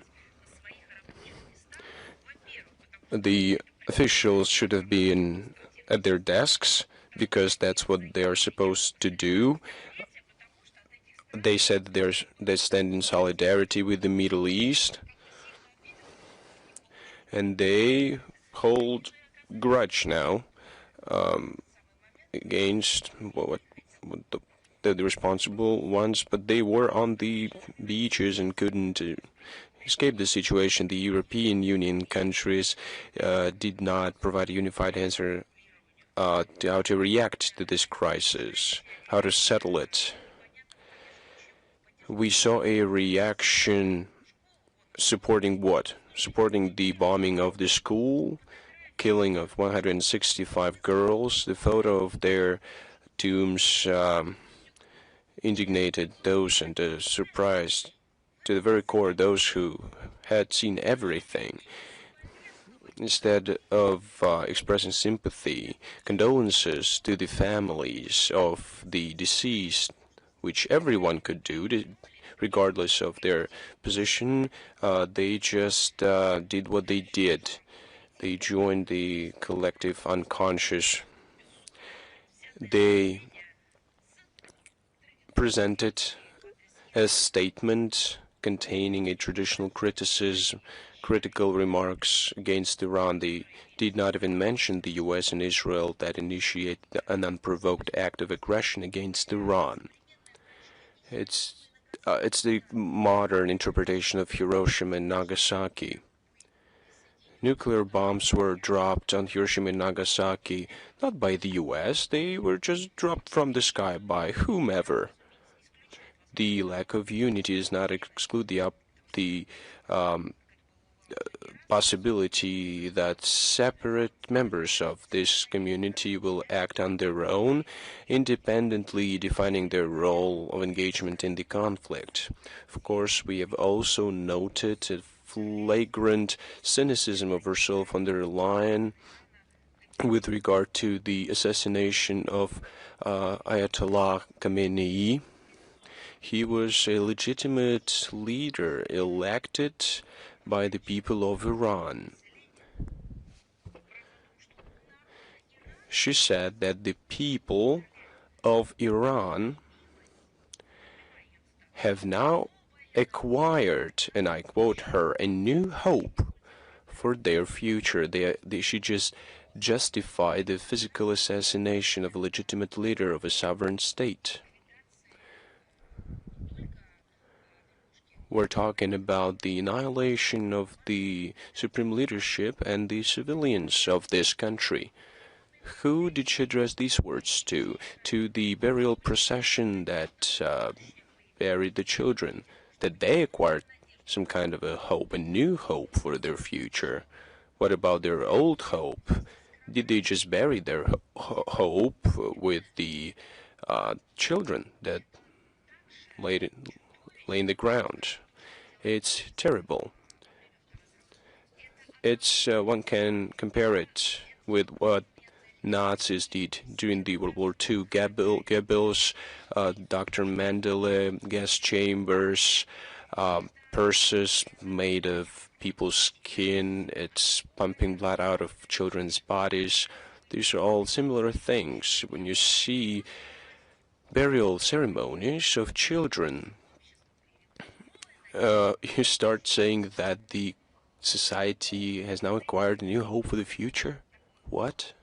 The officials should have been at their desks because that's what they are supposed to do. They said they stand in solidarity with the Middle East, and they hold grudge now against what the responsible ones, but they were on the beaches and couldn't escape the situation. The European Union countries did not provide a unified answer to how to react to this crisis, how to settle it. We saw a reaction supporting what? Supporting the bombing of the school, killing of 165 girls. The photo of their tombs indignated those and surprised to the very core those who had seen everything. Instead of expressing sympathy, condolences to the families of the deceased, which everyone could do, regardless of their position, they just did what they did. They joined the collective unconscious. They presented a statement containing a traditional critical remarks against Iran. They did not even mention the US and Israel that initiated an unprovoked act of aggression against Iran. It's the modern interpretation of Hiroshima and Nagasaki. Nuclear bombs were dropped on Hiroshima and Nagasaki not by the US, they were just dropped from the sky by whomever. The lack of unity does not exclude the possibility that separate members of this community will act on their own, independently defining their role of engagement in the conflict. Of course, we have also noted a flagrant cynicism of Ursula von der Leyen with regard to the assassination of Ayatollah Khamenei. He was a legitimate leader elected by the people of Iran. She said that the people of Iran have now acquired, and I quote her, a new hope for their future. She just justified the physical assassination of a legitimate leader of a sovereign state. We're talking about the annihilation of the supreme leadership and the civilians of this country. Who did she address these words to? To the burial procession that buried the children, that they acquired some kind of a hope, a new hope for their future. What about their old hope? Did they just bury their hope with the children that lay in the ground? It's terrible. One can compare it with what Nazis did during the World War II. Goebbels, Dr. Mengele, gas chambers, purses made of people's skin. It's pumping blood out of children's bodies. These are all similar things. When you see burial ceremonies of children, you start saying that the society has now acquired a new hope for the future. What?